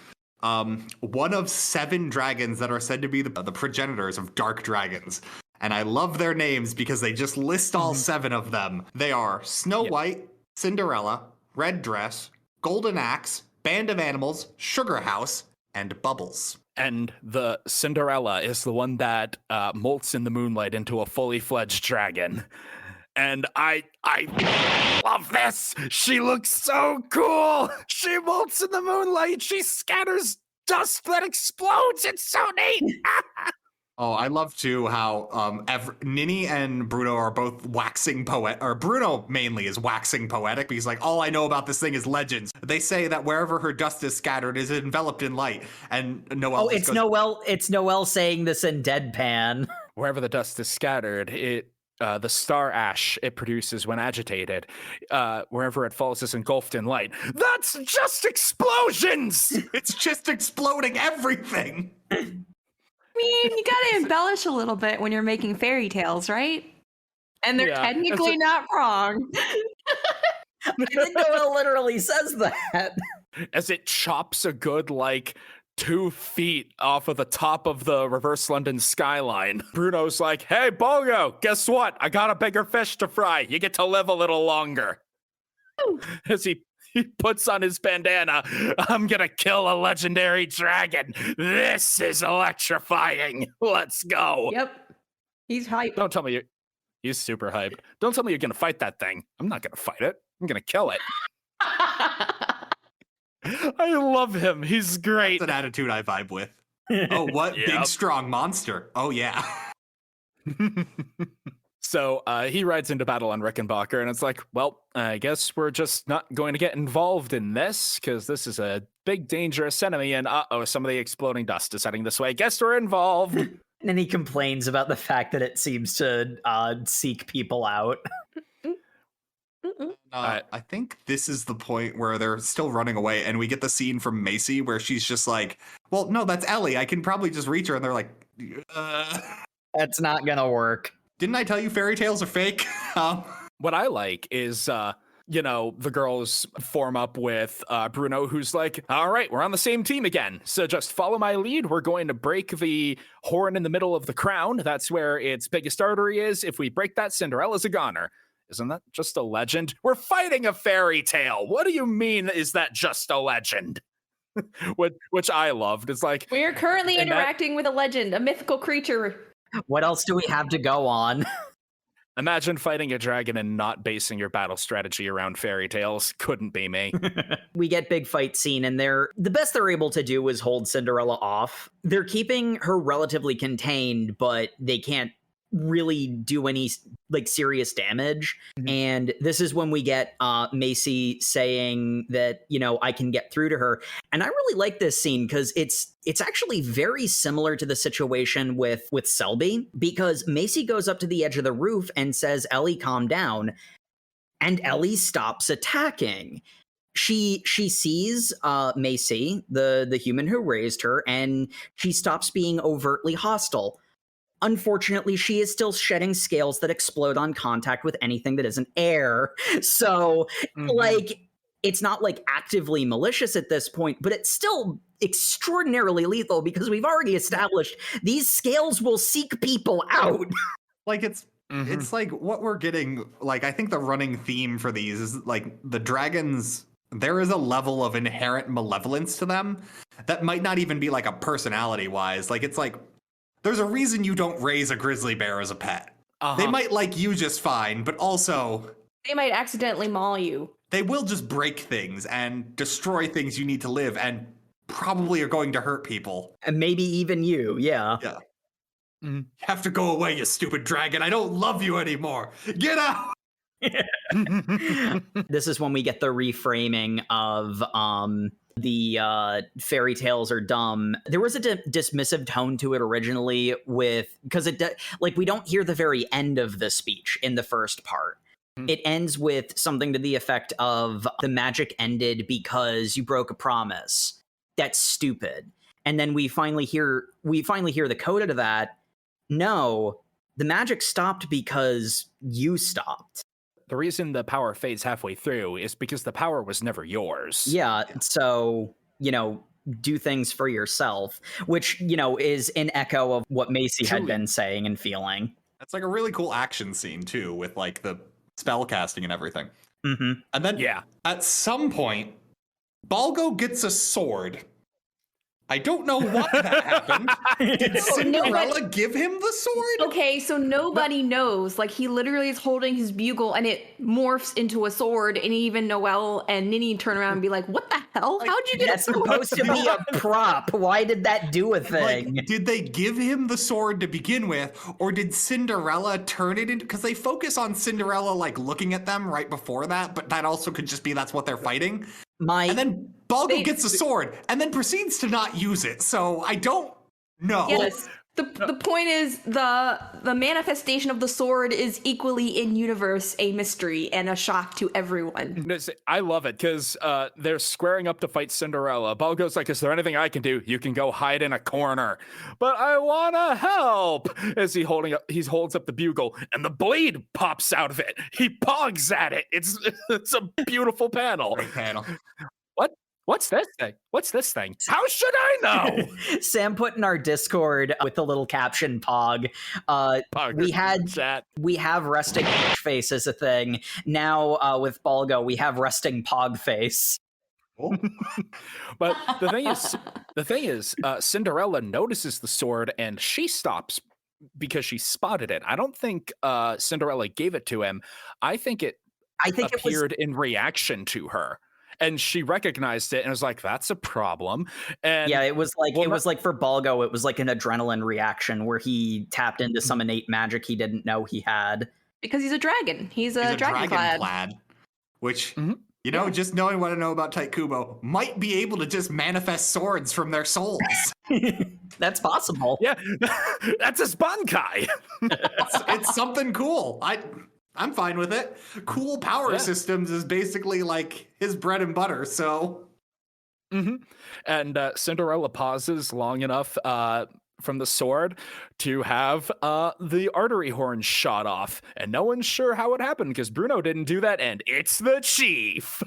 One of 7 dragons that are said to be the progenitors of dark dragons. And I love their names because they just list all 7 of them. They are Snow White, Cinderella, Red Dress, Golden Axe, Band of Animals, Sugar House, and Bubbles. And the Cinderella is the one that molts in the moonlight into a fully fledged dragon. And I love this. She looks so cool. She molts in the moonlight. She scatters dust that explodes. It's so neat. Oh, I love too how Ninny and Bruno are both waxing poet, or Bruno mainly is waxing poetic because like all I know about this thing is legends. They say that wherever her dust is scattered is enveloped in light. And Noel. Oh, it's Noel. It's Noel saying this in deadpan. Wherever the dust is scattered, the star ash it produces when agitated, wherever it falls is engulfed in light. That's just explosions! It's just exploding everything! I mean, you gotta embellish a little bit when you're making fairy tales, right? And they're technically not wrong. I think Noel literally says that. As it chops a good, 2 feet off of the top of the reverse London skyline. Bruno's like, hey, Balgo, guess what? I got a bigger fish to fry. You get to live a little longer. As he puts on his bandana, I'm gonna kill a legendary dragon. This is electrifying. Let's go. Yep. He's hyped. Don't tell me he's super hyped. Don't tell me you're gonna fight that thing. I'm not gonna fight it. I'm gonna kill it. I love him. He's great. That's an attitude I vibe with. Oh, what? Yep. Big, strong monster. Oh, yeah. So he rides into battle on Rickenbacker, and it's like, well, I guess we're just not going to get involved in this, because this is a big, dangerous enemy, and some of the exploding dust is heading this way. Guess we're involved. And he complains about the fact that it seems to seek people out. I think this is the point where they're still running away, and we get the scene from Macy where she's just like, well, no, that's Ellie. I can probably just reach her. And they're like, that's not going to work. Didn't I tell you fairy tales are fake? What I like is, the girls form up with Bruno, who's like, all right, we're on the same team again. So just follow my lead. We're going to break the horn in the middle of the crown. That's where its biggest artery is. If we break that, Cinderella's a goner. Isn't that just a legend? We're fighting a fairy tale. What do you mean, is that just a legend? Which I loved. It's like, we are currently interacting with a legend, a mythical creature. What else do we have to go on? Imagine fighting a dragon and not basing your battle strategy around fairy tales. Couldn't be me. We get big fight scene, and the best they're able to do is hold Cinderella off. They're keeping her relatively contained, but they can't really do any like serious damage. And this is when we get Macy saying that, you know, I can get through to her. And I really like this scene because it's actually very similar to the situation with Selby, because Macy goes up to the edge of the roof and says, Ellie, calm down. And Ellie stops attacking. She sees Macy, the human who raised her, and she stops being overtly hostile. Unfortunately, she is still shedding scales that explode on contact with anything that isn't air. So, like, it's not like actively malicious at this point, but it's still extraordinarily lethal because we've already established these scales will seek people out. Like, it's like what we're getting. Like, I think the running theme for these is like the dragons. There is a level of inherent malevolence to them that might not even be like a personality wise. Like, it's like, there's a reason you don't raise a grizzly bear as a pet. They might like you just fine, but also They might accidentally maul you. They will just break things and destroy things you need to live, and probably are going to hurt people. And maybe even you, yeah. Yeah. You have to go away, you stupid dragon. I don't love you anymore. Get out! This is when we get the reframing of the fairy tales are dumb. There was a dismissive tone to it originally because like we don't hear the very end of the speech in the first part. It ends with something to the effect of the magic ended because you broke a promise. That's stupid. And then we finally hear the coda to that. No, the magic stopped because you stopped. The reason the power fades halfway through is because the power was never yours. Yeah, so, you know, do things for yourself, which, you know, is an echo of what Macy had been saying and feeling. That's like a really cool action scene, too, with like the spell casting and everything. And then at some point, Balgo gets a sword. I don't know why that happened. Did Cinderella give him the sword? Okay, so nobody knows. Like, he literally is holding his bugle and it morphs into a sword, and even Noel and Ninny turn around and be like, what the hell? How'd you get That's a sword? supposed to be a prop. Why did that do a thing? Like, did they give him the sword to begin with, or did Cinderella turn it into... Because they focus on Cinderella, like, looking at them right before that, but that also could just be that's what they're fighting. And then Balgo gets a sword and then proceeds to not use it. So I don't know. Yes. The point is the manifestation of the sword is equally in universe a mystery and a shock to everyone. I love it because they're squaring up to fight Cinderella. Balgo's like, is there anything I can do? You can go hide in a corner. But I want to help. As he holds up the bugle and the blade pops out of it. He pogs at it. It's a beautiful panel. Great panel. What's this thing? What's this thing? How should I know? Sam put in our Discord with the little caption pog. We have resting face as a thing. Now with Balgo, we have resting pog face. But the thing is, Cinderella notices the sword and she stops because she spotted it. I don't think Cinderella gave it to him. I think it appeared in reaction to her. And she recognized it and was like, that's a problem. And yeah, it was like for Balgo, it was like an adrenaline reaction where he tapped into some innate magic he didn't know he had. Because he's a dragon. He's a dragon-clad. Which, you know, just knowing what I know about Tite Kubo, might be able to just manifest swords from their souls. That's possible. Yeah, that's his bankai. It's something cool. I'm fine with it. Cool power systems is basically like his bread and butter, so. And Cinderella pauses long enough from the sword to have the artery horn shot off. And no one's sure how it happened because Bruno didn't do that, and it's the chief.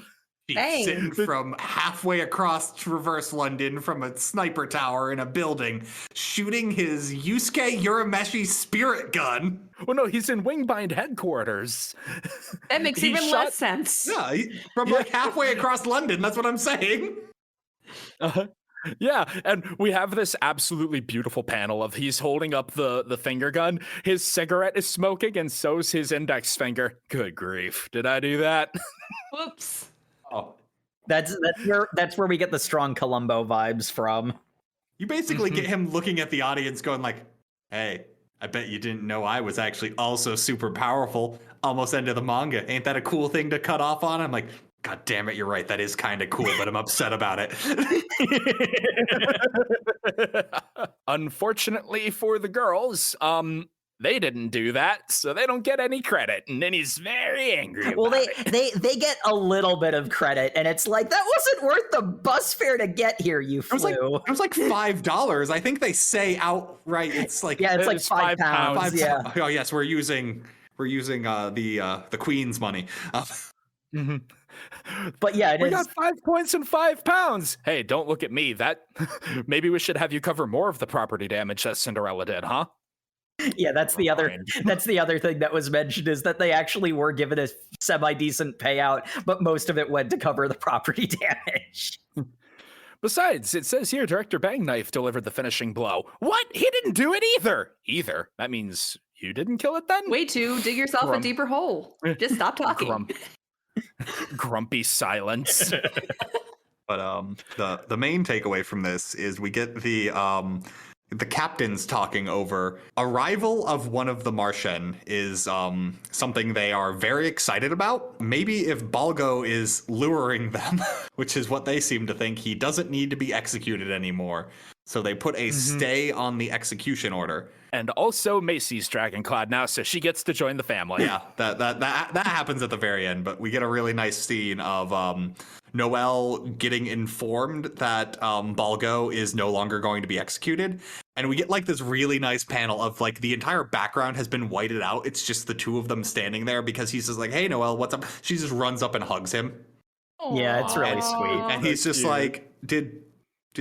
He's sitting from halfway across reverse London from a sniper tower in a building, shooting his Yusuke Urameshi spirit gun. Well, no, he's in Wingbind headquarters. That makes even less sense. Yeah, from like halfway across London, that's what I'm saying. Yeah, and we have this absolutely beautiful panel of he's holding up the finger gun, his cigarette is smoking, and so's his index finger. Good grief, did I do that? Whoops. Oh, that's where we get the strong Columbo vibes from. You basically get him looking at the audience going like, hey, I bet you didn't know I was actually also super powerful. Almost end of the manga. Ain't that a cool thing to cut off on? I'm like, God damn it, you're right. That is kind of cool, but I'm upset about it. Unfortunately for the girls, they didn't do that, so they don't get any credit. And then he's very angry. Well, about it. they get a little bit of credit, and it's like, that wasn't worth the bus fare to get here, you flew. It was like $5. I think they say outright it's like Yeah, it's like £5. Yeah. Oh yes, we're using the Queen's money. But yeah, we got 5 points and £5. Hey, don't look at me. That maybe we should have you cover more of the property damage that Cinderella did, huh? Yeah, that's the other thing that was mentioned, is that they actually were given a semi-decent payout, but most of it went to cover the property damage. Besides, it says here Director Bangknife delivered the finishing blow. What? He didn't do it either. That means you didn't kill it then? Way to dig yourself a deeper hole. Just stop talking. Grumpy silence. But the main takeaway from this is we get the captains talking over arrival of one of the Martian is something they are very excited about. Maybe if Balgo is luring them, which is what they seem to think, he doesn't need to be executed anymore. So they put a stay on the execution order. And also Macy's Dragonclad now, so she gets to join the family. Yeah, that happens at the very end, but we get a really nice scene of Noel getting informed that Balgo is no longer going to be executed. And we get like this really nice panel of like the entire background has been whited out. It's just the two of them standing there because he's just like, hey, Noel, what's up? She just runs up and hugs him. Yeah, it's really sweet. And he's just like, did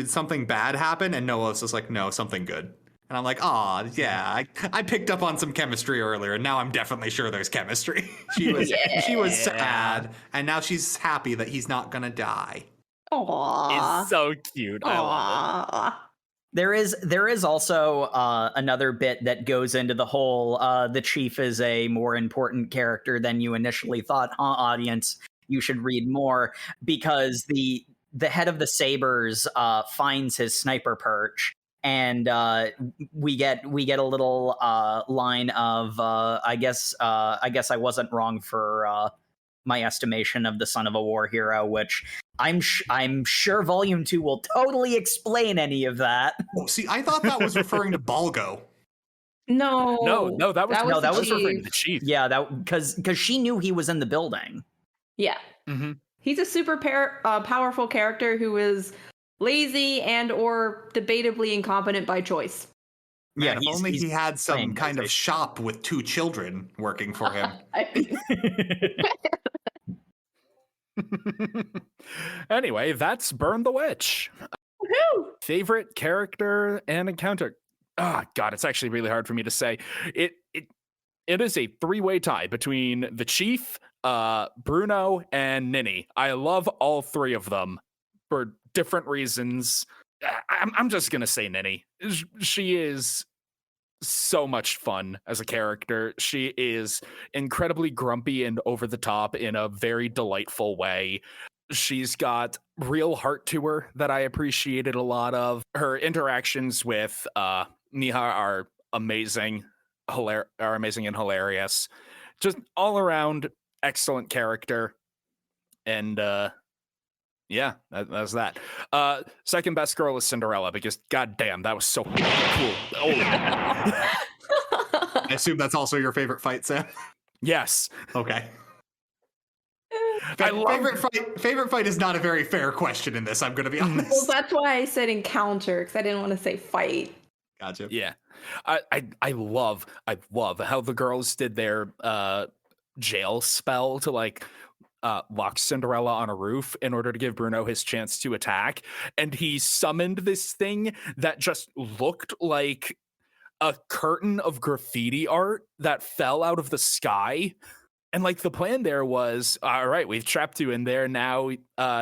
something bad happen? And Noel's just like, no, something good. And I'm like, aw, yeah, I picked up on some chemistry earlier, and now I'm definitely sure there's chemistry. She was sad, and now she's happy that he's not gonna die. Aww. It's so cute. I love it. There is also another bit that goes into the whole the chief is a more important character than you initially thought. Audience, you should read more, because the head of the Sabers finds his sniper perch. And we get a little line of I guess I wasn't wrong for my estimation of the son of a war hero, which I'm sure Volume 2 will totally explain any of that. Oh, see, I thought that was referring to Balgo. No, that was referring to the chief. Yeah, that because she knew he was in the building. Yeah, he's a super powerful character who is lazy and or debatably incompetent by choice. Man, if only he had some kind of shop with 2 children working for him. Anyway, that's Burn the Witch. Woo-hoo! Favorite character and encounter. Oh, God, it's actually really hard for me to say. It is a 3-way tie between the chief, Bruno, and Ninny. I love all 3 of them for different reasons. I'm just gonna say Ninny. She is so much fun as a character. She is incredibly grumpy and over the top in a very delightful way. She's got real heart to her that I appreciated a lot of. Her interactions with Niha are amazing, and hilarious. Just all around excellent character. And yeah, that's that. Second best girl is Cinderella, because goddamn, that was so cool. Oh. I assume that's also your favorite fight, Sam? Yes. Okay. Favorite fight is not a very fair question in this, I'm going to be honest. Well, that's why I said encounter, because I didn't want to say fight. Gotcha. Yeah. I love how the girls did their jail spell to like lock Cinderella on a roof in order to give Bruno his chance to attack. And he summoned this thing that just looked like a curtain of graffiti art that fell out of the sky. And like the plan there was, all right, we've trapped you in there. Now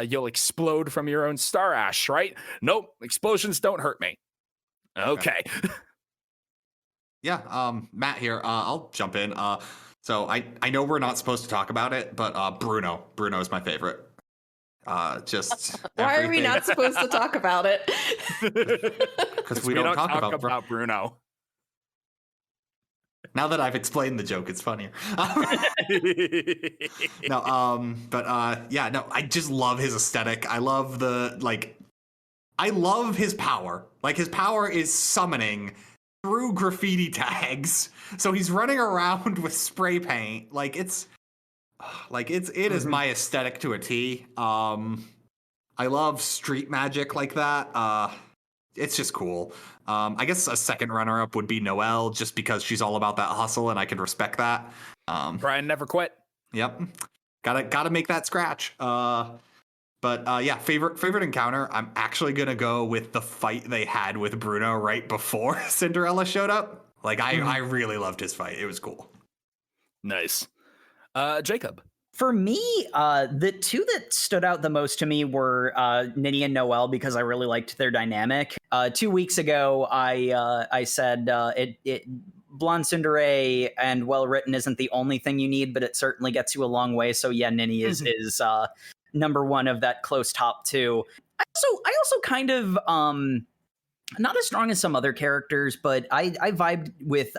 you'll explode from your own star ash, right? Nope, explosions don't hurt me. Okay. Yeah, Matt here. I'll jump in. So I know we're not supposed to talk about it, but Bruno is my favorite. Just why are we not supposed to talk about it? Because we don't talk about Bruno. Now that I've explained the joke, it's funnier. I just love his aesthetic. I love I love his power. Like, his power is summoning through graffiti tags. So he's running around with spray paint. It is my aesthetic to a T. I love street magic like that. It's just cool. I guess a second runner-up would be Noel, just because she's all about that hustle, and I can respect that. Brian never quit. Yep, gotta make that scratch. Favorite encounter. I'm actually gonna go with the fight they had with Bruno right before Cinderella showed up. Like, I really loved his fight. It was cool. Nice. Jacob. For me, the two that stood out the most to me were Ninny and Noel, because I really liked their dynamic. 2 weeks ago, I said blonde tsundere and well written isn't the only thing you need, but it certainly gets you a long way. So yeah, Ninny is number one of that close top two. I also kind of not as strong as some other characters, but I vibed with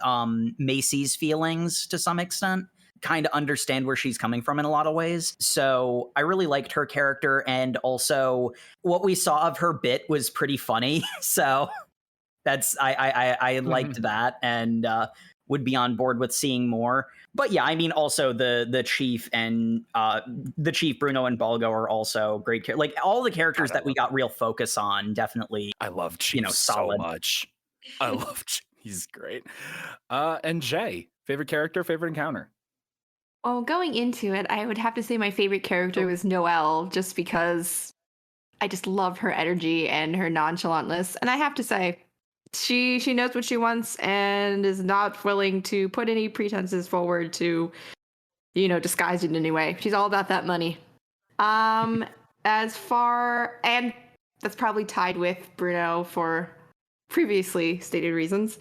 Macy's feelings to some extent. Kind of understand where she's coming from in a lot of ways. So I really liked her character, and also what we saw of her bit was pretty funny. So that's I liked that, and would be on board with seeing more. But yeah, I mean, also the chief and the chief, Bruno and Balgo, are also great. Like, all the characters that we got real focus on, definitely. I love Chief solid. So much. I love Chief. He's great. And Jay, favorite character, favorite encounter? Well, going into it, I would have to say my favorite character was Noelle, just because I just love her energy and her nonchalantness. And I have to say, she knows what she wants and is not willing to put any pretenses forward to, disguise it in any way. She's all about that money. And that's probably tied with Bruno for previously stated reasons.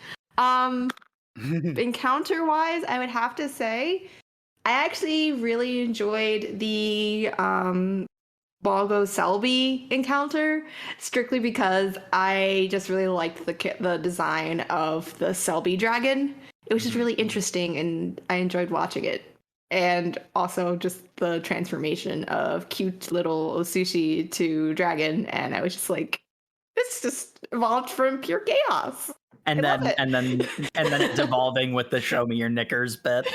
Encounter-wise, I would have to say, I actually really enjoyed the Balgo Selby encounter, strictly because I just really liked the design of the Selby dragon. It was just really interesting, and I enjoyed watching it. And also just the transformation of cute little Osushi to dragon, and I was just like, this just evolved from pure chaos. And then it's evolving with the show me your knickers bit.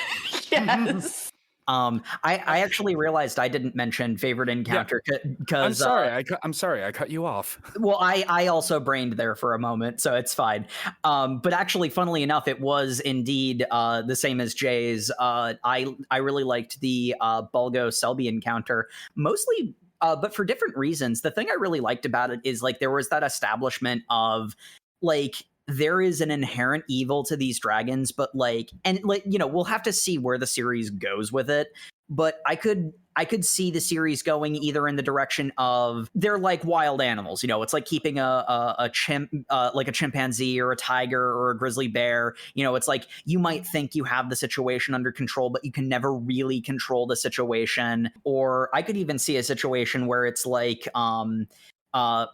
Yes. I actually realized I didn't mention favorite encounter because I'm sorry I cut you off. Well, I also brained there for a moment, so it's fine. But actually, funnily enough, it was indeed the same as Jay's. I really liked the Balgo Selby encounter, mostly but for different reasons. The thing I really liked about it is, like, there was that establishment of, like, there is an inherent evil to these dragons, but we'll have to see where the series goes with it. But I could see the series going either in the direction of they're like wild animals. It's like keeping a chimp, like a chimpanzee or a tiger or a grizzly bear. It's like you might think you have the situation under control, but you can never really control the situation. Or I could even see a situation where it's like,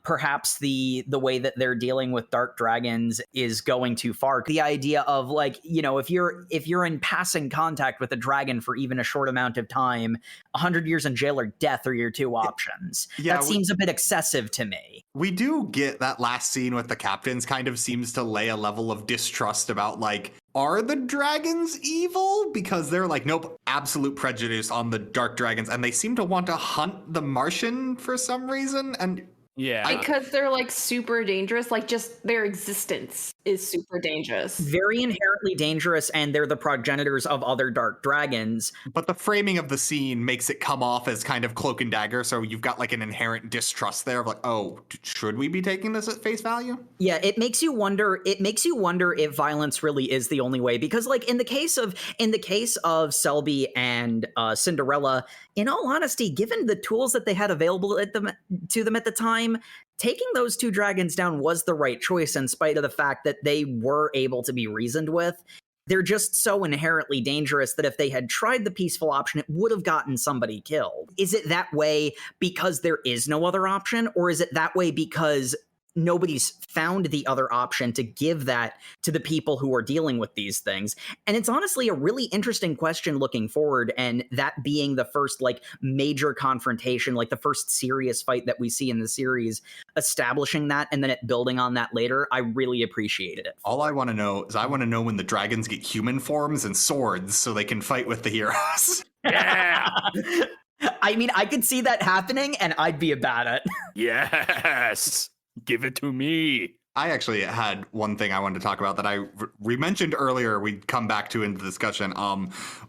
perhaps the way that they're dealing with dark dragons is going too far. The idea of, like, if you're in passing contact with a dragon for even a short amount of time, 100 years in jail or death are your two options. Yeah, that seems a bit excessive to me. We do get that last scene with the captains kind of seems to lay a level of distrust about, like, are the dragons evil? Because they're like, nope, absolute prejudice on the dark dragons, and they seem to want to hunt the Martian for some reason. And yeah, because they're, like, super dangerous. Like, just their existence is super dangerous. Very inherently dangerous, and they're the progenitors of other dark dragons. But the framing of the scene makes it come off as kind of cloak and dagger, so you've got, like, an inherent distrust there of, like, oh, should we be taking this at face value? Yeah, it makes you wonder if violence really is the only way, because, like, in the case of Selby and Cinderella, in all honesty, given the tools that they had available to them at the time, taking those two dragons down was the right choice, in spite of the fact that they were able to be reasoned with. They're just so inherently dangerous that if they had tried the peaceful option, it would have gotten somebody killed. Is it that way because there is no other option, or is it that way because nobody's found the other option to give that to the people who are dealing with these things. And it's honestly a really interesting question looking forward, and that being the first like major confrontation, like the first serious fight that we see in the series, establishing that and then it building on that later, I really appreciated it. All I want to know is I want to know when the dragons get human forms and swords so they can fight with the heroes. Yeah. I mean, I could see that happening and I'd be about it. Yes. Give it to me. I actually had one thing I wanted to talk about that we mentioned earlier, we'd come back to in the discussion,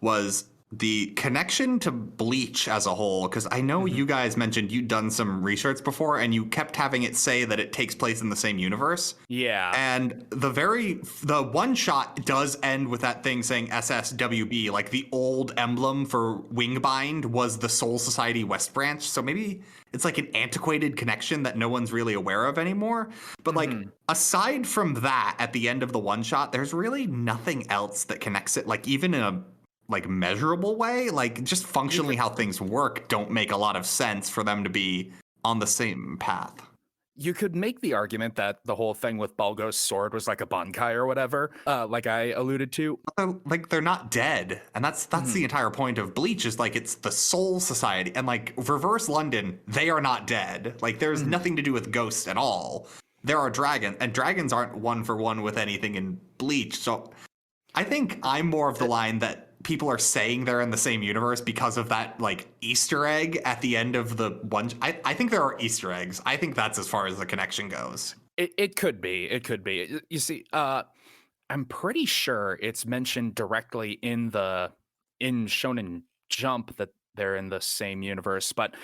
was the connection to Bleach as a whole. Because I know you guys mentioned you'd done some research before and you kept having it say that it takes place in the same universe. Yeah. And the one shot does end with that thing saying SSWB, like the old emblem for Wingbind was the Soul Society West Branch. So maybe it's like an antiquated connection that no one's really aware of anymore. But like, aside from that, at the end of the one shot, there's really nothing else that connects it. Like even in a like measurable way, like just functionally how things work don't make a lot of sense for them to be on the same path. You could make the argument that the whole thing with Balgo's sword was like a bankai or whatever, like I alluded to. They're not dead, and that's the entire point of Bleach, is like it's the Soul Society, and like Reverse London, they are not dead. Like there's nothing to do with ghosts at all. There are dragons, and dragons aren't one for one with anything in Bleach. So I think I'm more of the line that people are saying they're in the same universe because of that like Easter egg at the end of the one. I think there are Easter eggs. I think that's as far as the connection goes. It could be. It could be. You see, I'm pretty sure it's mentioned directly in Shonen Jump that they're in the same universe. But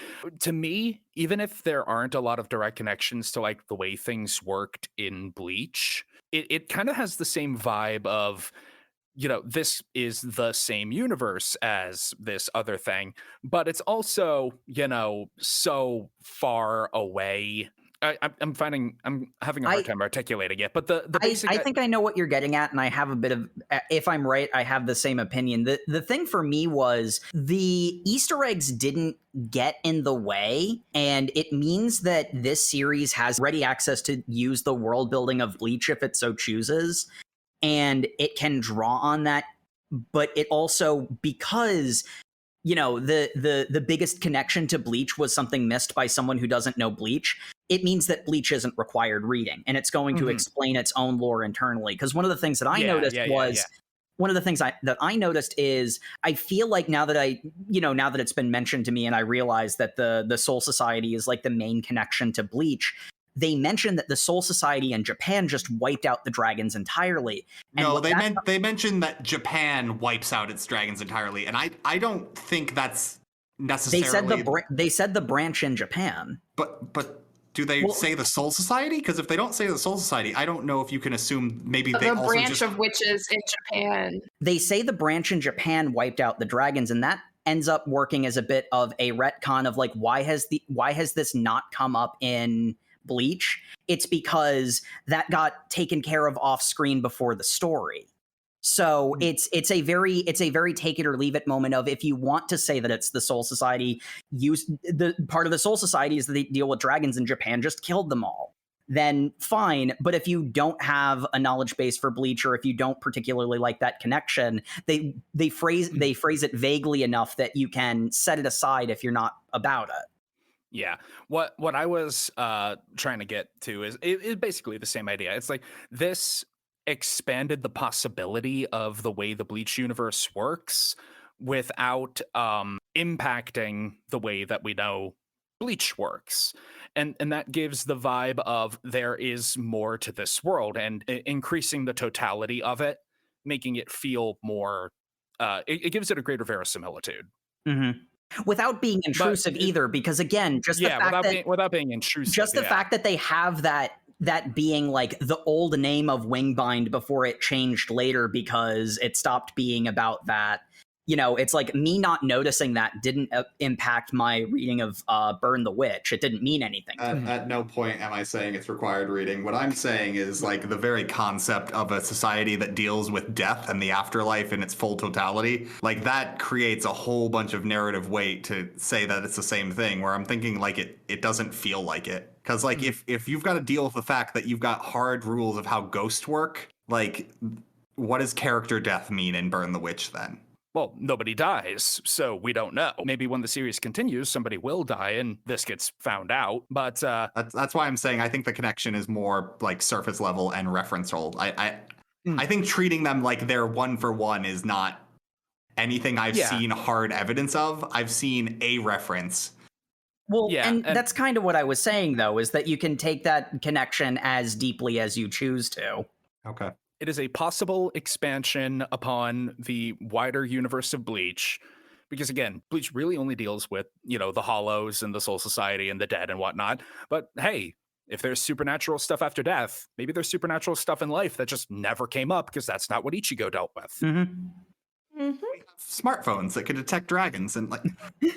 to me, even if there aren't a lot of direct connections to like the way things worked in Bleach, it kind of has the same vibe of, you know, this is the same universe as this other thing, but it's also, you know, so far away. I'm having a hard time articulating it, but the basic... I think I know what you're getting at, and I have a bit of, if I'm right, I have the same opinion. The thing for me was the Easter eggs didn't get in the way, and it means that this series has ready access to use the world building of Bleach if it so chooses. And it can draw on that, but it also, because, you know, the biggest connection to Bleach was something missed by someone who doesn't know Bleach, it means that Bleach isn't required reading, and it's going to explain its own lore internally. Because one of the things that I noticed one of the things that I noticed is I feel like now that it's been mentioned to me and I realize that the Soul Society is like the main connection to Bleach, they mentioned that the Soul Society in Japan just wiped out the dragons entirely. And no, they mentioned that Japan wipes out its dragons entirely, and I don't think that's necessarily. They said the branch in Japan. But do they say the Soul Society? Because if they don't say the Soul Society, I don't know if you can assume maybe they also branch of witches in Japan. They say the branch in Japan wiped out the dragons, and that ends up working as a bit of a retcon of like why has this not come up in Bleach? It's because that got taken care of off screen before the story. So it's a very take it or leave it moment of, if you want to say that it's the Soul Society, the part of the Soul Society is that they deal with dragons in Japan, just killed them all, then fine. But if you don't have a knowledge base for Bleach, or if you don't particularly like that connection, they phrase it vaguely enough that you can set it aside if you're not about it. Yeah. What I was trying to get to is it's basically the same idea. It's like this expanded the possibility of the way the Bleach universe works without impacting the way that we know Bleach works. And that gives the vibe of there is more to this world, and increasing the totality of it, making it feel more, it gives it a greater verisimilitude. Mm-hmm. Without being intrusive either, because again, without being intrusive, just the fact that they have that being like the old name of Wingbind before it changed later because it stopped being about that, it's like me not noticing that didn't impact my reading of Burn the Witch. It didn't mean anything. At no point am I saying it's required reading. What I'm saying is like the very concept of a society that deals with death and the afterlife in its full totality, like that creates a whole bunch of narrative weight to say that it's the same thing, where I'm thinking like it doesn't feel like it. Because like if you've got to deal with the fact that you've got hard rules of how ghosts work, like what does character death mean in Burn the Witch then? Well, nobody dies, so we don't know. Maybe when the series continues, somebody will die and this gets found out, but... That's why I'm saying I think the connection is more like surface level and referential. I think treating them like they're one for one is not anything I've seen hard evidence of. I've seen a reference. Well, and that's kind of what I was saying, though, is that you can take that connection as deeply as you choose to. Okay. It is a possible expansion upon the wider universe of Bleach, because again, Bleach really only deals with, the Hollows and the Soul Society and the dead and whatnot. But hey, if there's supernatural stuff after death, maybe there's supernatural stuff in life that just never came up because that's not what Ichigo dealt with. Mm-hmm. We have smartphones that can detect dragons, and like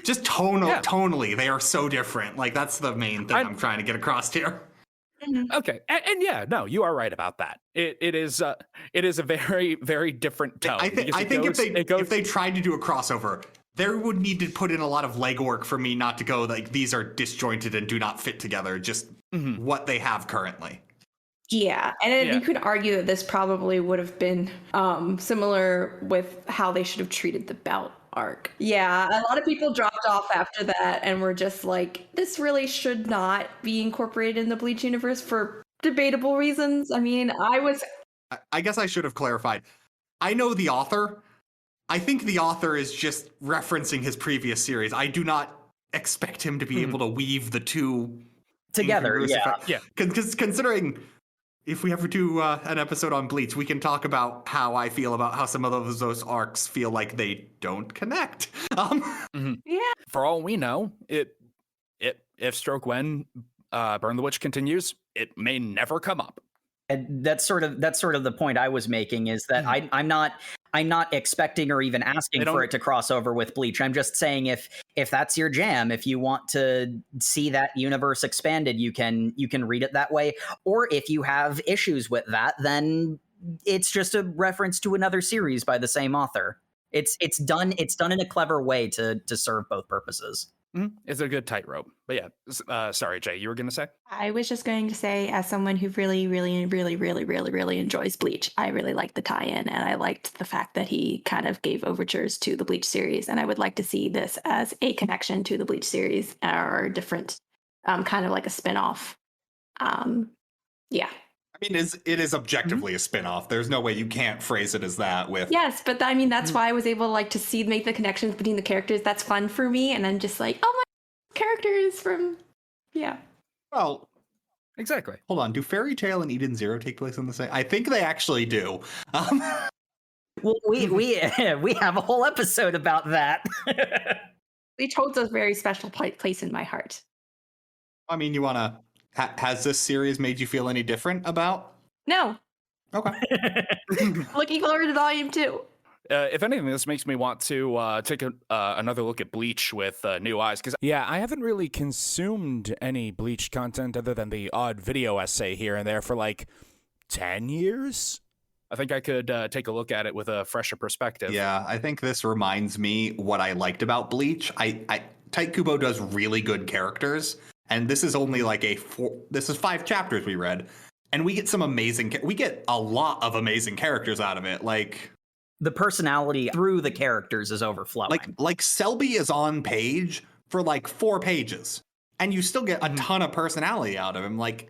just tonally, they are so different. Like that's the main thing I'm trying to get across here. Okay, and yeah, no, you are right about that. It is a very, very different tone. I think if they tried to do a crossover, there would need to put in a lot of legwork for me not to go like these are disjointed and do not fit together. Just what they have currently. Yeah, and you could argue that this probably would have been similar with how they should have treated the Belt arc. Yeah, a lot of people dropped off after that and were just like, this really should not be incorporated in the Bleach universe for debatable reasons. I mean, I guess I should have clarified. I know the author. I think the author is just referencing his previous series. I do not expect him to be able to weave the two together. Yeah. Because considering if we ever do an episode on Bleach, we can talk about how I feel about how some of those arcs feel like they don't connect. Yeah. For all we know, if Stroke When Burn the Witch continues, it may never come up. And that's sort of the point I was making, is that I'm not expecting or even asking for it to cross over with Bleach. I'm just saying if that's your jam, if you want to see that universe expanded, you can read it that way. Or if you have issues with that, then it's just a reference to another series by the same author. It's done in a clever way to serve both purposes. It's a good tightrope. But yeah, sorry, Jay, you were going to say? I was just going to say, as someone who really, really, really, really, really, really enjoys Bleach, I really liked the tie-in, and I liked the fact that he kind of gave overtures to the Bleach series, and I would like to see this as a connection to the Bleach series or different, kind of like a spin-off. Yeah. I mean, it is objectively a spin-off. There's no way you can't phrase it as that with... Yes, but I mean, that's why I was able to make the connections between the characters. That's fun for me, and I'm just like, oh my characters from... Yeah. Well, exactly. Hold on, do Fairy Tail and Eden Zero take place on the same... I think they actually do. Well, we have a whole episode about that. Bleach holds a very special place in my heart. I mean, you want to... Has this series made you feel any different about? No. Okay. Looking forward to Volume 2. If anything, this makes me want to take another look at Bleach with new eyes. Because I haven't really consumed any Bleach content other than the odd video essay here and there for like 10 years. I think I could take a look at it with a fresher perspective. Yeah, I think this reminds me what I liked about Bleach. Tite Kubo does really good characters. And this is only like this is 5 chapters we read, and we get a lot of amazing characters out of it. Like the personality through the characters is overflowing. Like Selby is on page for like 4 pages, and you still get a ton of personality out of him. Like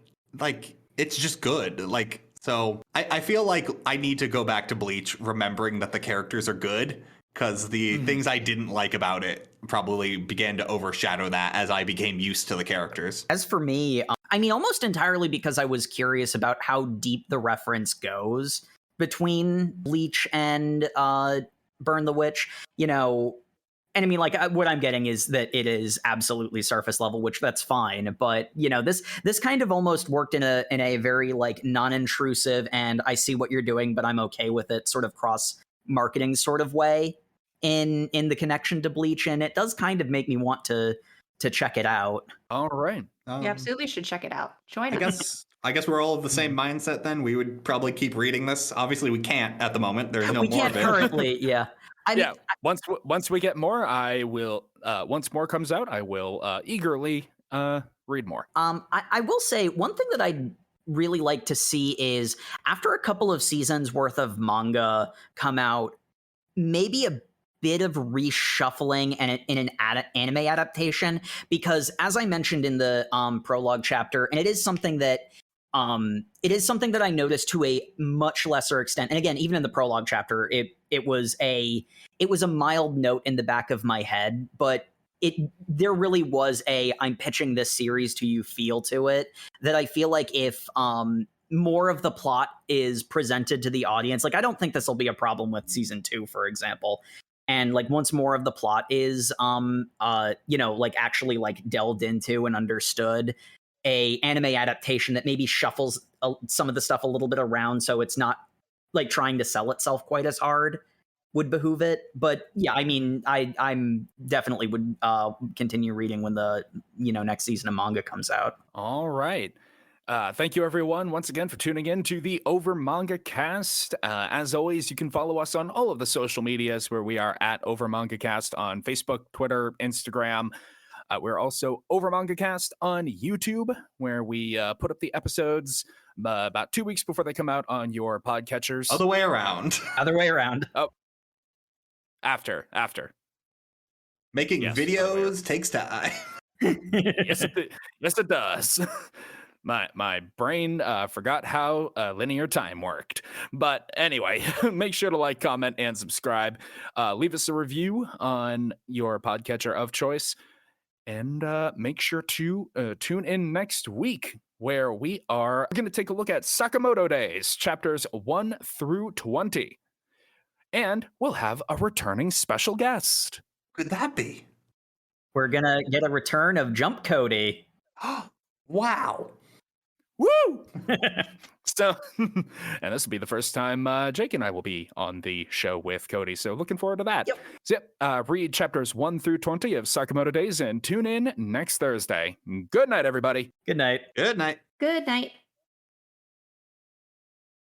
it's just good. Like, so I feel like I need to go back to Bleach remembering that the characters are good, because the things I didn't like about it probably began to overshadow that as I became used to the characters. As for me, I mean, almost entirely because I was curious about how deep the reference goes between Bleach and Burn the Witch, And I mean, like, what I'm getting is that it is absolutely surface level, which that's fine. But, this kind of almost worked in a very, like, non-intrusive and I see what you're doing, but I'm okay with it sort of cross-marketing sort of way. in the connection to Bleach, and it does kind of make me want to check it out. All right. You absolutely should check it out. Join I us. guess we're all of the same mindset then. We would probably keep reading this. Obviously, we can't at the moment. There's no We more can't of it. currently, yeah. I mean, Once we get more, I will. Once more comes out, I will eagerly read more. I will say one thing that I'd really like to see is after a couple of seasons worth of manga come out, maybe a bit of reshuffling and in an anime adaptation, because as I mentioned in the prologue chapter, and it is something that I noticed to a much lesser extent. And again, even in the prologue chapter, it was a mild note in the back of my head, but there really was I'm pitching this series to you feel to it, that I feel like if more of the plot is presented to the audience, like I don't think this will be a problem with season 2, for example. And like once more of the plot is like actually like delved into and understood, a anime adaptation that maybe shuffles some of the stuff a little bit around so it's not like trying to sell itself quite as hard would behoove it. But yeah, I mean, I'm definitely would continue reading when the next season of manga comes out. All right. Thank you, everyone, once again for tuning in to the OverMangaCast. As always, you can follow us on all of the social medias where we are at OverMangaCast on Facebook, Twitter, Instagram. We're also OverMangaCast on YouTube, where we put up the episodes about 2 weeks before they come out on your podcatchers. Other way around. Other way around. Oh, after. Making videos takes time. Yes, it does. My brain forgot how linear time worked. But anyway, make sure to like, comment, and subscribe. Leave us a review on your podcatcher of choice. And make sure to tune in next week, where we are going to take a look at Sakamoto Days, chapters 1 through 20. And we'll have a returning special guest. Could that be? We're going to get a return of Jump Cody. Wow. Woo! So, and this will be the first time Jake and I will be on the show with Cody. So looking forward to that. Yep. So, read chapters 1 through 20 of Sakamoto Days and tune in next Thursday. Good night, everybody. Good night. Good night. Good night.